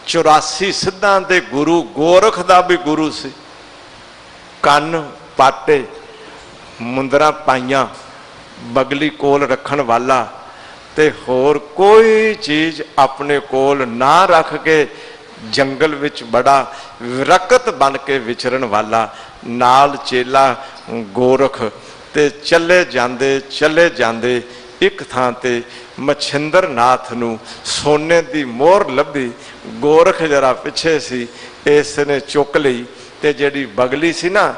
84 ਸਿੱਧਾਂ ਦੇ ਗੁਰੂ, ਗੋਰਖ ਦਾ ਵੀ ਗੁਰੂ ਸੀ। ਕੰਨ ਪਾਟੇ, ਮੁੰਦਰਾਂ ਪਾਈਆਂ, ਬਗਲੀ ਕੋਲ ਰੱਖਣ ਵਾਲਾ ਤੇ ਹੋਰ ਕੋਈ ਚੀਜ਼ ਆਪਣੇ ਕੋਲ ਨਾ ਰੱਖ ਕੇ ਜੰਗਲ ਵਿੱਚ ਬੜਾ ਵਿਰਕਤ ਬਣ ਕੇ ਵਿਚਰਨ ਵਾਲਾ, ਨਾਲ ਚੇਲਾ ਗੋਰਖ। ਤੇ ਚੱਲੇ ਜਾਂਦੇ ਇੱਕ ਥਾਂ ਤੇ ਮਛਿੰਦਰ ਨਾਥ ਨੂੰ ਸੋਨੇ ਦੀ ਮੋਹਰ ਲੱਭੀ। ਗੋਰਖ ਜਰਾ ਪਿੱਛੇ ਸੀ, ਇਸ ਨੇ ਚੁੱਕ ਲਈ ਤੇ ਜਿਹੜੀ ਬਗਲੀ ਸੀ ਨਾ,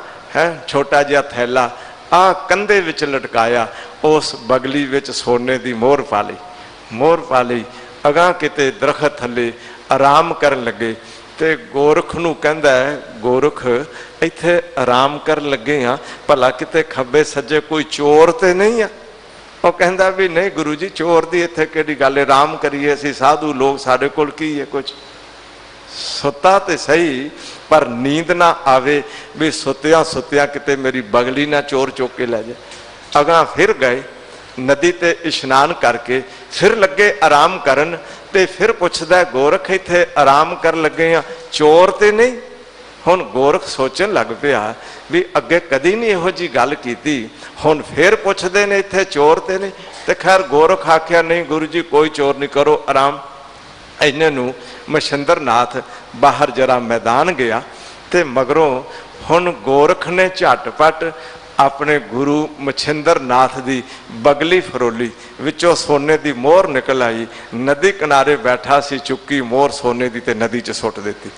ਛੋਟਾ ਜਿਹਾ ਥੈਲਾ ਆ ਕੰਧੇ ਵਿੱਚ ਲਟਕਾਇਆ, ਉਸ ਬਗਲੀ ਵਿੱਚ ਸੋਨੇ ਦੀ ਮੋਹਰ ਪਾ ਲਈ। ਅਗਾਂਹ ਕਿਤੇ ਦਰਖਤ ਥੱਲੇ ਆਰਾਮ ਕਰਨ ਲੱਗੇ ਤੇ ਗੋਰਖ ਨੂੰ ਕਹਿੰਦਾ, ਗੋਰਖ ਇੱਥੇ ਆਰਾਮ ਕਰਨ ਲੱਗੇ ਆ, ਭਲਾ ਕਿਤੇ ਖੱਬੇ ਸੱਜੇ ਕੋਈ ਚੋਰ ਤੇ ਨਹੀਂ ਆ? ਉਹ ਕਹਿੰਦਾ ਵੀ ਨਹੀਂ ਗੁਰੂ ਜੀ, ਚੋਰ ਦੀ ਇੱਥੇ ਕਿਹੜੀ ਗੱਲ ਹੈ, ਆਰਾਮ ਕਰੀਏ, ਅਸੀਂ ਸਾਧੂ ਲੋਕ, ਸਾਡੇ ਕੋਲ ਕੀ ਹੈ ਕੁਝ। ਸੁੱਤਾ ਤੇ ਸਹੀ ਪਰ ਨੀਂਦ ਨਾ ਆਵੇ ਵੀ ਸੁੱਤਿਆਂ ਕਿਤੇ ਮੇਰੀ ਬਗਲੀ ਨਾ ਚੋਰ ਚੁੱਕ ਕੇ ਲੈ ਜਾਏ। ਅਗਾਂਹ ਫਿਰ ਗਏ, ਨਦੀ ਤੇ ਇਸ਼ਨਾਨ ਕਰਕੇ ਫਿਰ ਲੱਗੇ ਆਰਾਮ ਕਰਨ ਤੇ ਫਿਰ ਪੁੱਛਦਾ ਗੋਰਖ ਇੱਥੇ ਆਰਾਮ ਕਰਨ ਲੱਗੇ ਆ, ਚੋਰ ਤੇ ਨਹੀਂ? ਹੁਣ ਗੋਰਖ ਸੋਚਣ ਲੱਗ ਪਿਆ ਵੀ ਅੱਗੇ ਕਦੀ ਨਹੀਂ ਇਹੋ ਜੀ ਗੱਲ ਕੀਤੀ, ਹੁਣ ਫਿਰ ਪੁੱਛਦੇ ਨੇ ਇੱਥੇ ਚੋਰ ਤੇ ਨਹੀਂ? ਤੇ ਖੈਰ ਗੋਰਖ ਆਖਿਆ ਨਹੀਂ ਗੁਰੂ ਜੀ ਕੋਈ ਚੋਰ ਨਹੀਂ, ਕਰੋ ਆਰਾਮ। ਇਹਨਾਂ ਨੂੰ ਮਛਿੰਦਰ ਨਾਥ ਬਾਹਰ ਜਰਾ ਮੈਦਾਨ ਗਿਆ ਤੇ ਮਗਰੋਂ ਹੁਣ ਗੋਰਖ ਨੇ ਝਟਪਟ ਆਪਣੇ ਗੁਰੂ ਮਛਿੰਦਰ ਨਾਥ ਦੀ ਬਗਲੀ ਫਰੋਲੀ, ਵਿੱਚੋਂ ਸੋਨੇ ਦੀ ਮੋਹਰ ਨਿਕਲ ਆਈ। ਨਦੀ ਕਿਨਾਰੇ ਬੈਠਾ ਸੀ, ਚੁੱਕੀ ਮੋਹਰ ਸੋਨੇ ਦੀ ਤੇ ਨਦੀ 'ਚ ਸੁੱਟ ਦਿੱਤੀ।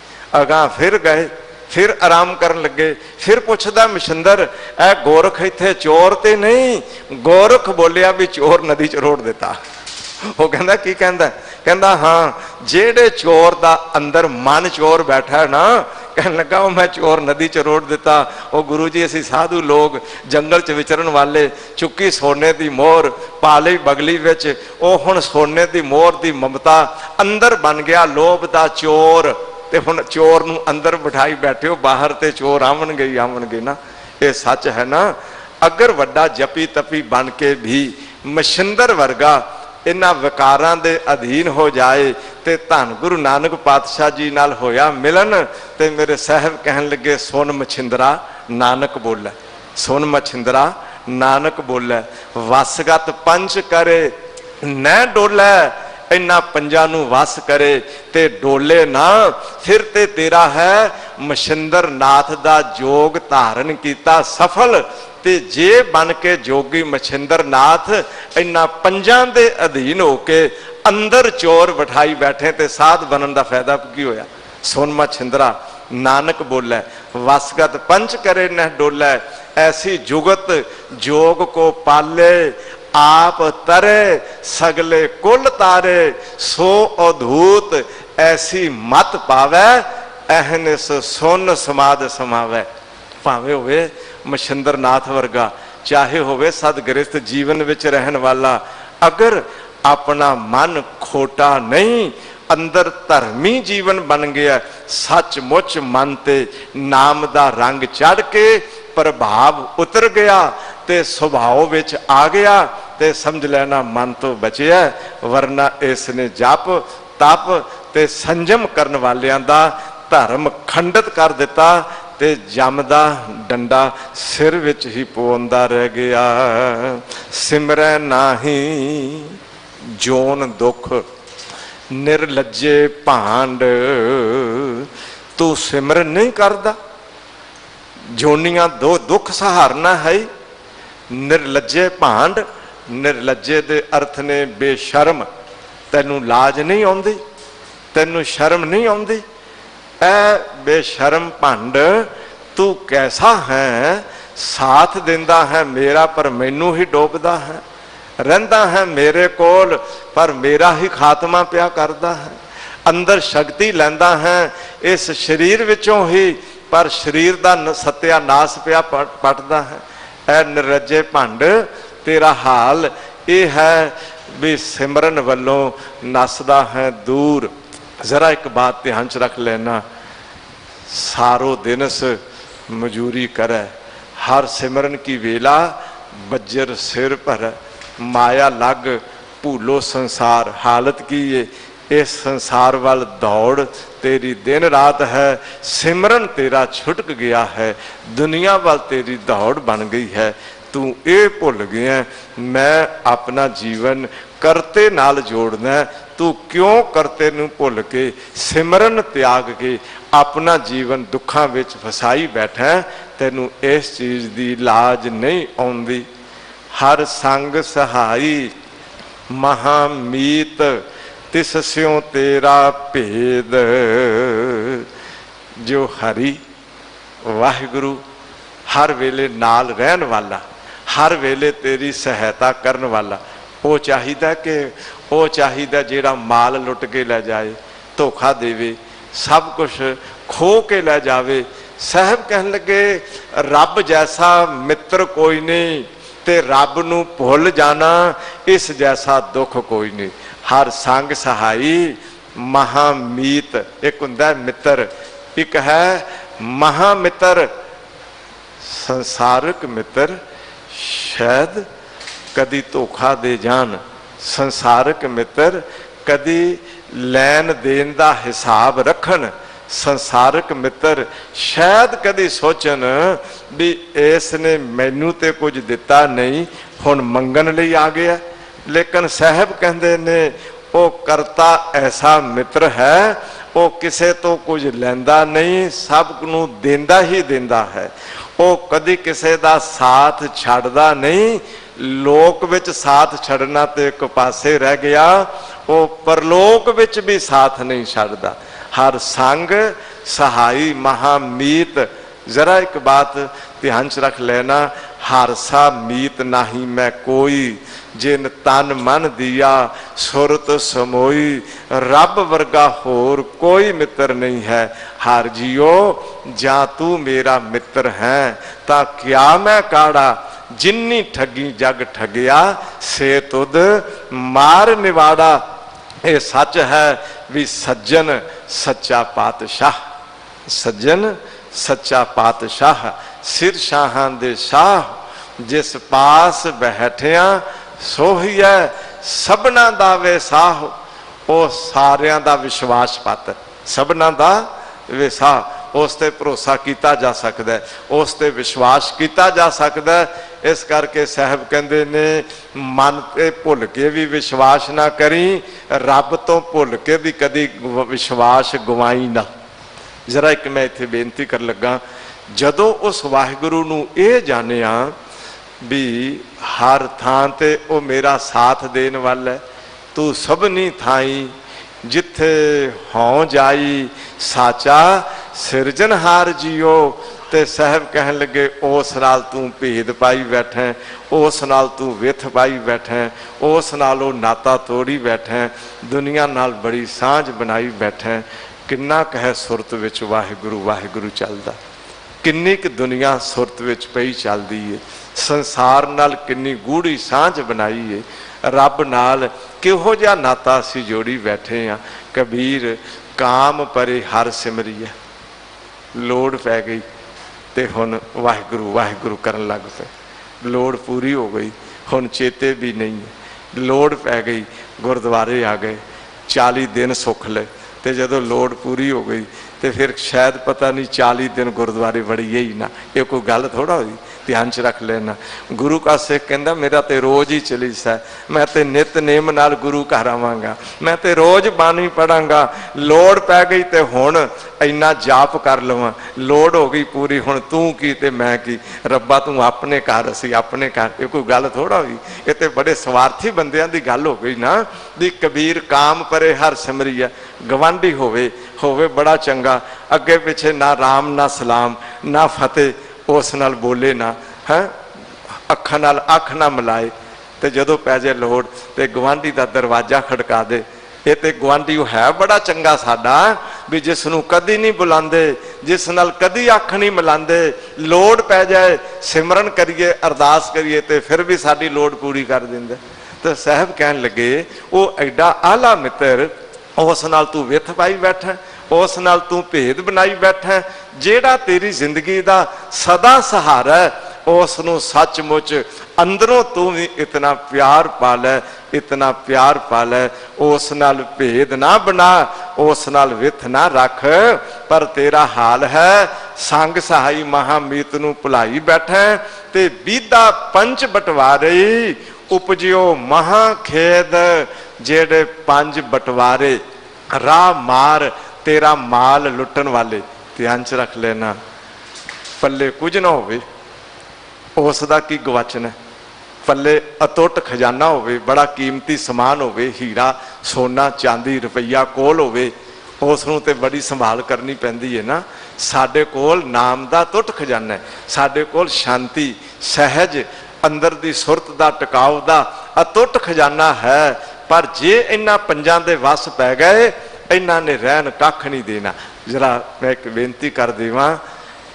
ਅਗਾਂਹ ਫਿਰ ਗਏ, ਫਿਰ ਆਰਾਮ ਕਰਨ ਲੱਗੇ, ਫਿਰ ਪੁੱਛਦਾ ਮਛਿੰਦਰ ਇਹ ਗੋਰਖ ਇੱਥੇ ਚੋਰ ਤੇ ਨਹੀਂ? ਗੋਰਖ ਬੋਲਿਆ ਵੀ ਚੋਰ ਨਦੀ 'ਚ ਰੋੜ ਦਿੱਤਾ। ਉਹ ਕਹਿੰਦਾ ਕੀ ਕਹਿੰਦਾ? ਕਹਿੰਦਾ ਹਾਂ, ਜਿਹੜੇ ਚੋਰ ਦਾ ਅੰਦਰ ਮਨ ਚੋਰ ਬੈਠਾ ਨਾ, ਕਹਿਣ ਲੱਗਾ ਉਹ ਮੈਂ ਚੋਰ ਨਦੀ 'ਚ ਰੋੜ ਦਿੱਤਾ। ਉਹ ਗੁਰੂ ਜੀ ਅਸੀਂ ਸਾਧੂ ਲੋਕ ਜੰਗਲ 'ਚ ਵਿਚਰਨ ਵਾਲੇ, ਚੁੱਕੀ ਸੋਨੇ ਦੀ ਮੋਹਰ ਪਾ ਲਈ ਬਗਲੀ ਵਿੱਚ, ਉਹ ਹੁਣ ਸੋਨੇ ਦੀ ਮੋਹਰ ਦੀ ਮਮਤਾ ਅੰਦਰ ਬਣ ਗਿਆ ਲੋਭ ਦਾ ਚੋਰ। ਤੇ ਹੁਣ ਚੋਰ ਨੂੰ ਅੰਦਰ ਬਿਠਾਈ ਬੈਠੇ ਹੋ, ਬਾਹਰ ਤੇ ਚੋਰ ਆਵਣਗੇ ਨਾ। ਇਹ ਸੱਚ ਹੈ ਨਾ। ਅਗਰ ਵੱਡਾ ਜਪੀ ਤਪੀ ਬਣ ਕੇ ਵੀ ਮਛਿੰਦਰ ਵਰਗਾ ਇਹਨਾਂ ਵਿਕਾਰਾਂ ਦੇ ਅਧੀਨ ਹੋ ਜਾਏ ਤੇ ਧੰਨ ਗੁਰੂ ਨਾਨਕ ਪਾਤਸ਼ਾਹ ਜੀ ਨਾਲ ਹੋਇਆ ਮਿਲਨ ਤੇ ਮੇਰੇ ਸਾਹਿਬ ਕਹਿਣ ਲੱਗੇ ਸੁਣ ਮਛਿੰਦਰਾ ਨਾਨਕ ਬੋਲੇ, ਸੁਣ ਮਛਿੰਦਰਾ ਨਾਨਕ ਬੋਲੇ, ਵਸਗਤ ਪੰਚ ਕਰੇ ਨੈ ਡੋਲੇ, ਇਹਨਾਂ ਪੰਜਾਂ ਨੂੰ ਵਸ ਕਰੇ ਤੇ ਡੋਲੇ ਨਾ। ਫਿਰ ਤੇ ਤੇਰਾ ਹੈ ਮਛਿੰਦਰ ਨਾਥ ਦਾ ਜੋਗ ਧਾਰਨ ਕੀਤਾ ਸਫਲ। ਤੇ ਜੇ ਬਣ ਕੇ ਜੋਗੀ ਮਛਿੰਦਰ ਨਾਥ ਇਹਨਾਂ ਪੰਜਾਂ ਦੇ ਅਧੀਨ ਹੋ ਕੇ ਅੰਦਰ ਚੋਰ ਬਿਠਾਈ ਬੈਠੇ ਤੇ ਸਾਧ ਬਣਨ ਦਾ ਫਾਇਦਾ ਕੀ ਹੋਇਆ? ਸੁਣ ਮਛਿੰਦਰਾ ਨਾਨਕ ਬੋਲੇ, ਵਸਗਤ ਪੰਚ ਕਰੇ ਨਹਿ ਡੋਲੇ, ਐਸੀ ਜੁਗਤ ਜੋਗ ਕੋ ਪਾਲੇ, आप तरे सगले कुल तारे, सो अधूत ऐसी मत पावे, अहनिस सुन समाद समावे। भावे होवे मछिंदर नाथ वर्गा, चाहे होवे सदगृहस्थ जीवन विच रहन वाला, अगर अपना मन खोटा नहीं, अंदर धर्मी जीवन बन गया, सचमुच मन ते नाम दा रंग चढ़ के प्रभाव उतर गया ते सुभाव विच आ गया, ते समझ लेना मन तो बचिया। वरना इसने जप तप ते संयम करन वालियां दा धर्म खंडित कर दिता ते जमदा डंडा सिर विच ही पौंदा रह गया। सिमरै नाही जोन दुख निर्लज्जे भांड, तू सिमरन नहीं करदा, जोनियां दो दुख सहारना है। निर्लज्जे भांड, निर्लज्जे दे अर्थ ने बेशर्म, तैनू लाज नहीं आउंदी, तैनू शर्म नहीं आउंदी। ऐ बेशर्म भंड तू कैसा है, साथ दिंदा है मेरा पर मैनू ही डोबदा है, रहिंदा है मेरे कोल पर मेरा ही खात्मा पिया करदा है, अंदर शक्ति लैंदा है इस शरीर विचों ही पर शरीर दा सत्यानाश पिया पटदा है। ऐ निरज्जे भंड तेरा हाल ये है भी सिमरन वालों नसदा है दूर। जरा एक बात ध्यान च रख लेना, सारो दिनस मजूरी करे हर सिमरन की वेला बज्जर सिर पर, माया लग भूलो संसार। हालत की है इस संसार वाल दौड़ तेरी दिन रात है, सिमरन तेरा छुटक गया है, दुनिया वाल तेरी दौड़ बन गई है। तू ये भुल गया मैं अपना जीवन करते नाल जोड़ना। तू क्यों करते नूं भुल के सिमरन त्याग के अपना जीवन दुखां विच फसाई बैठा। तैनूं इस चीज़ की लाज नहीं आउंदी। हर संग सहाई महामीत, तिस स्यों तेरा भेद। जो हरि वाहिगुरु हर वेले नाल रहन वाला, हर वेले तेरी सहायता करन वाला, वो चाहिदा कि वो चाहिदा जेड़ा माल लुट के लै जाए, धोखा देवे, सब कुछ खो के लै जावे। साहब कहन लगे रब जैसा मित्र कोई नहीं, ते रब नूं भुल जाना इस जैसा दुख कोई नहीं। हर संग सहाई महामीत, एक हुंदा मित्र, एक है महामित्र। संसारिक मित्र शायद कदी धोखा दे जान, संसारिक मित्र कदी लैन देन दा हिसाब रखन, संसारिक मित्र शायद कदी सोचन भी इसने मैनू ते कुछ दिता नहीं, हुण मंगन लई आ गया। लेकिन साहब कहते ने वो करता ऐसा मित्र है, वो किसे तो कुछ लैंदा नहीं, सब नूं देंदा ही देंदा है। वो कदी किसे दा साथ छड्डदा नहीं। लोक विच साथ छड्डना ते एक पासे रह गया, वो परलोक विच भी साथ नहीं छड्डदा। हर संग सहाई महामीत। जरा एक बात ध्यान च रख लेना, हर सा मीत नाही मैं कोई, जिन तन मन दिया सुरत समोई। रब वर्गा होर कोई मित्र नहीं है। हर जियो जा तू मेरा मित्र है, ता क्या मैं काड़ा, जिन्नी ठगी जग ठगिया, से तुद मार निवाड़ा। ये सच है भी सज्जन सच्चा पातशाह, सज्जन सच्चा पातशाह, सिर शाहां दे शाह, जिस पास बैठिया सोही है सबना दा वेसाह। वो सारियां दा विश्वास पात्र, सबना दा वेसाह। उस ते भरोसा किया जा सकता है, उस ते विश्वास किया जा सकता है। इस करके साहब कहते ने मन ते भुल के भी विश्वास ना करी, रब तो भुल के भी कदी विश्वास गवाई ना। जरा एक मैं इत्थे बेनती कर लगा, जदों उस वाहिगुरु नूं ये जानिया भी हर थां ते वो मेरा साथ देन वाला है, तू सबनी थाई जिथे हों जाई साचा सिरजनहार जियो। ते साहब कहन लगे उस नाल तू भेद पाई बैठे, उस नाल तू विथ पाई बैठे, उस नाल वो नाता तोड़ी बैठे, दुनिया नाल बड़ी सांझ बनाई बैठे। किन्ना कह सुरत विच वाहिगुरु वाहिगुरु चलदा, किन्नी क दुनिया सुरत विच पई चलदी है, संसार नाल किन्नी गूढ़ी सांझ बनाई है, रब नाल किहो जिहा नाता असीं जोड़ी बैठे हाँ। कबीर काम परे हर सिमरिए, लोड़ पै गई ते हुण वाहिगुरु वाहिगुरु करन लग पे, लोड़ पूरी हो गई, हुण चेते भी नहीं है। लोड़ पै गई, गुरुद्वारे आ गए, 40 दिन सुख ले, ते जदों लोड़ पूरी हो गई तो फिर शायद पता नहीं 40 दिन गुरुद्वारे वड़िए ही ना। ये कोई गल थोड़ा हुई, ध्यान च रख लेना। गुरु का सिख कहता मेरा तो रोज ही चलीसा है, मैं तो नित नेम नाल गुरु घर आवांगा, मैं तो रोज बाणी पढ़ांगा। लोड़ पै गई तो हुण इन्ना जाप कर लवां, लोड़ हो गई पूरी, हुण तू की ते मैं की, रब्बा तू अपने घर असी अपने घर। ये कोई गल थोड़ा हुई, ये तो बड़े स्वार्थी बंदियां दी गल हो गई ना। दी कबीर काम परे हर सिमरिया, गवांढी होवे बड़ा चंगा, अगे पिछे ना राम ना सलाम ना फतेह, उस नाल बोले ना, है अखां नाल अख ना मिलाए, तो जदों पै जाए लोड़ तो गवांढी का दरवाजा खड़का दे। ये तो गुआढ़ी है बड़ा चंगा साडा भी, जिसनों कदी नहीं बुलाते, जिस नाल कदी अख नहीं मिलाते, लोड़ पै जाए सिमरन करिए अरदास करिए तो फिर भी साडी लोड़ पूरी कर देंदे। तो साहब कहन लगे वो एडा आला मित्र, उस नाल तू विथ पाई बैठा, उस नाल तू भेद बनाई बैठा, जेड़ा तेरी जिंदगी का सदा सहारा है, उस नूं सचमुच अंदरों तू भी इतना प्यार पा लै, इतना प्यार पा लै। उस नाल भेद ना बना, उस नाल विथ ना रख, पर तेरा हाल है संग सहाई महामीत नूं भुलाई बैठा। ते बीदा पंच बटवारे उपजियो महा खेद, जेड़े पंज बटवारे राह मार तेरा माल लुटन वाले। ध्यान च रख लेना, पल्ले कुछ ना होवे उसदा की गवाचना, पल्ले अतुट खजाना होवे, बड़ा कीमती समान होवे, हीरा सोना चांदी रुपया कोल होवे, उसनूं ते बड़ी संभाल करनी पैंदी है ना। साडे कोल नाम दा अतुट खजाना है, साडे कोल शांति सहज अंदर दी सुरत दा टिकाव दा अतुट खजाना है। पर जे इन्हां पंजां दे वस पै गए, इन्हां ने रहन कख नहीं देना। जरा मैं एक बेनती कर देवां,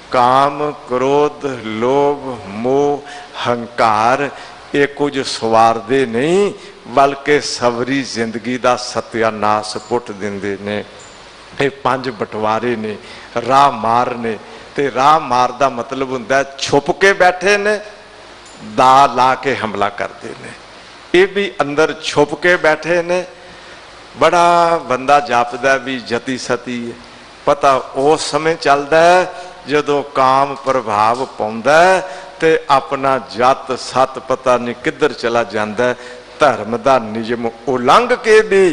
काम क्रोध लोभ मोह हंकार ये कुछ सवारदे नहीं, बल्कि सबरी जिंदगी का सत्यानाश पुट देंदे ने। ये पंज बटवारे ने, राह मार ने। ते राह मार का मतलब हुंदा छुप के बैठे ने, दा ला के हमला करते ने। ये भी अंदर छुप के बैठे ने। बड़ा बंदा जापदा भी जति सती है, पता उस समय चलता है जदों काम प्रभाव पाउंदा है ते अपना जत सत पता नहीं किधर चला जाता है। धर्म का नियम उलंघ के भी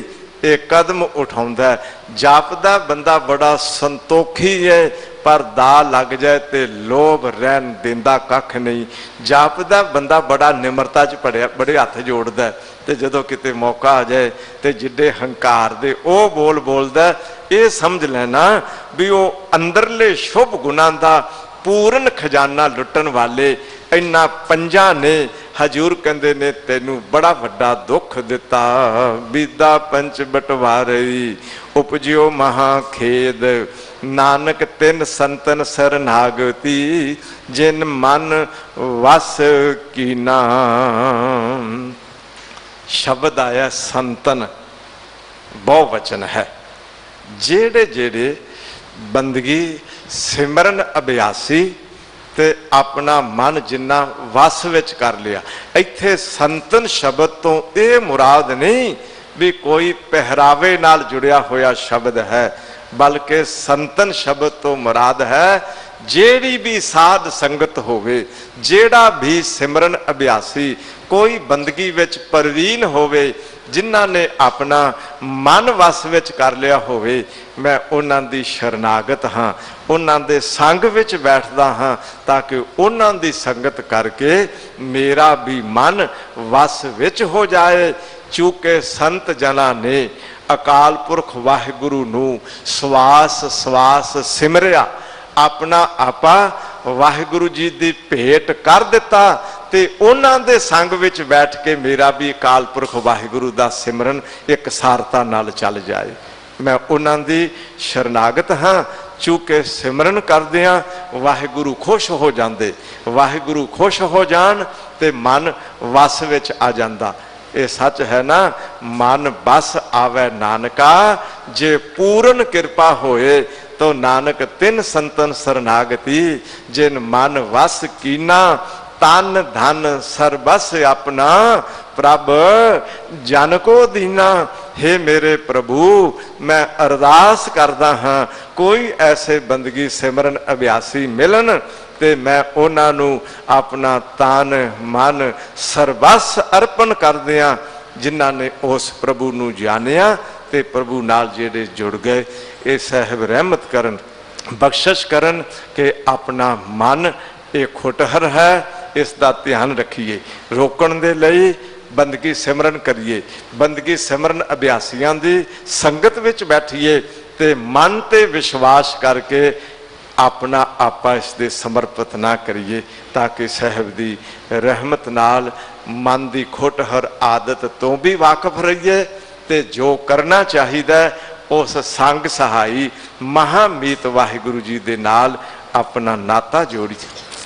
एक कदम उठाउंदा है। जापदा बंदा बड़ा संतोखी है, पर दा लग जाए तो लोभ रहन देंदा कख नहीं। जापदा बंदा बड़ा निमरता च पड़िया बड़े हथ जोड़दा है, ते जदों किते मौका आ जाए तो जिड्डे हंकार दे ओ बोल बोलदा, ये समझ लेना भी वो अंदरले शुभ गुणां दा पूर्ण खजाना लुटन वाले। इन्हां पंजां ने हजूर कहंदे ने तैनू बड़ा वड्डा दुख दिता। बीदा पंच बटवारे उपजियो महा खेद, नानक तिन संतन सरनागति, जिन मन वस कीना। शब्द आया संतन, बहुवचन है। जेड़े जेड़े बंदगी सिमरन अभ्यासी ते अपना मन जिन्ना वस विच कर लिया। इत्थे संतन शब्द तो ये मुराद नहीं भी कोई पहरावे नाल जुड़िया होया शब्द है, बल्कि संतन शब्द तो मुराद है जेड़ी भी साध संगत होवे, जेड़ा भी सिमरन अभ्यासी कोई बंदगी विच परवीन होवे, जिन्हां ने अपना मन वस विच कर लिया होवे। मैं उन्हां दी शरनागत हाँ, उन्हां दे संग विच बैठदा हाँ, ताकि उन्हां दी संगत करके मेरा भी मन वस विच हो जाए। चूंकि संत जना ने अकाल पुरख वाहिगुरु नूं सवास सवास सिमरिया, अपना आपा वाहिगुरु जी दी भेंट कर दिता, ते उन्हां दे संग विच बैठ के मेरा भी अकाल पुरख वाहिगुरु दा सिमरन एक सारता नाल चल जाए। मैं उन्हां दी शरनागत हाँ, चूंकि सिमरन करदियां वाहिगुरु खुश हो जाते, वाहिगुरु खुश हो जान ते मन वस विच आ जांदा। ये सच है ना, मन बस आवे नानका, जे पूर्ण कृपा होए तो नानक तिन संतन सरनागति, जिन मन वस कीना, तन धन सरबस अपना, प्रभ जन को दीना। हे मेरे प्रभु, मैं अरदास करदा हाँ कोई ऐसे बंदगी सिमरन अभ्यासी मिलन ते मैं उन्हां नूं अपना तन मन सरबस अर्पण कर दियां, जिन्हां ने उस प्रभु नूं जानिया ते प्रभु नाल जेड़े जुड़ गए। ये साहिब रहमत करन, बख्शिश करन कि अपना मन ये खुटहर है, इसका ध्यान रखिए। रोकण दे लई बंदगी सिमरन करिए, बंदगी सिमरन अभ्यासियां दी संगत विच बैठिए ते मन ते विश्वास करके अपना आपा इसदे समर्पित ना करिए, ताकि साहिब दी रहमत नाल मन दी खुटहर आदत तो भी वाकफ रहिए ते जो करना चाहिए उस संग सहाई महामीत वाहिगुरु जी दे नाल अपना नाता जोड़ी,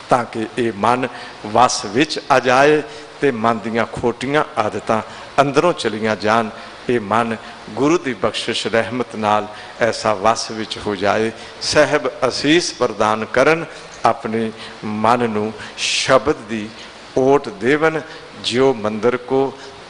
ताकि ये मन वस विच आ जाए ते मन दियां खोटियां आदतां अंदरों चलियां जान। ये मन गुरु की बख्शिश रहमत नाल ऐसा वस विच हो जाए। साहिब असीस प्रदान करन अपने मन नू शब्द दी ओट देवन। ज्यो मंदिर को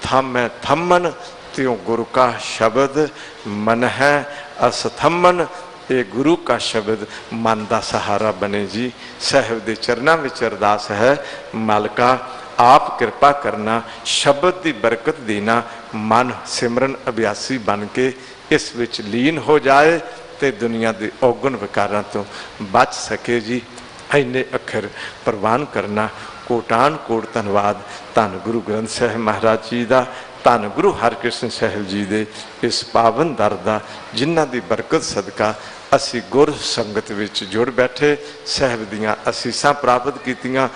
थामै थम्मन, त्यों गुरु का शब्द मन है असथम्मन। ये गुरु का शब्द मन का सहारा बने जी। साहिब दे चरनां विच अरदास है, मालका आप कृपा करना, शब्द की बरकत देना, मन सिमरन अभ्यासी बन के इस विच लीन हो जाए तो दुनिया के औगुण विकारां तो बच सके जी। इन्ने अखर प्रवान करना। कोटान कोट धन्नवाद धन गुरु ग्रंथ साहिब महाराज जी का, धन गुरु हरकृष्ण साहिब जी दे इस पावन दर का, जिन्हां दी बरकत सदका असी गुर संगत विच जुड़ बैठे, साहिब दियां असीसां प्राप्त कीतियां।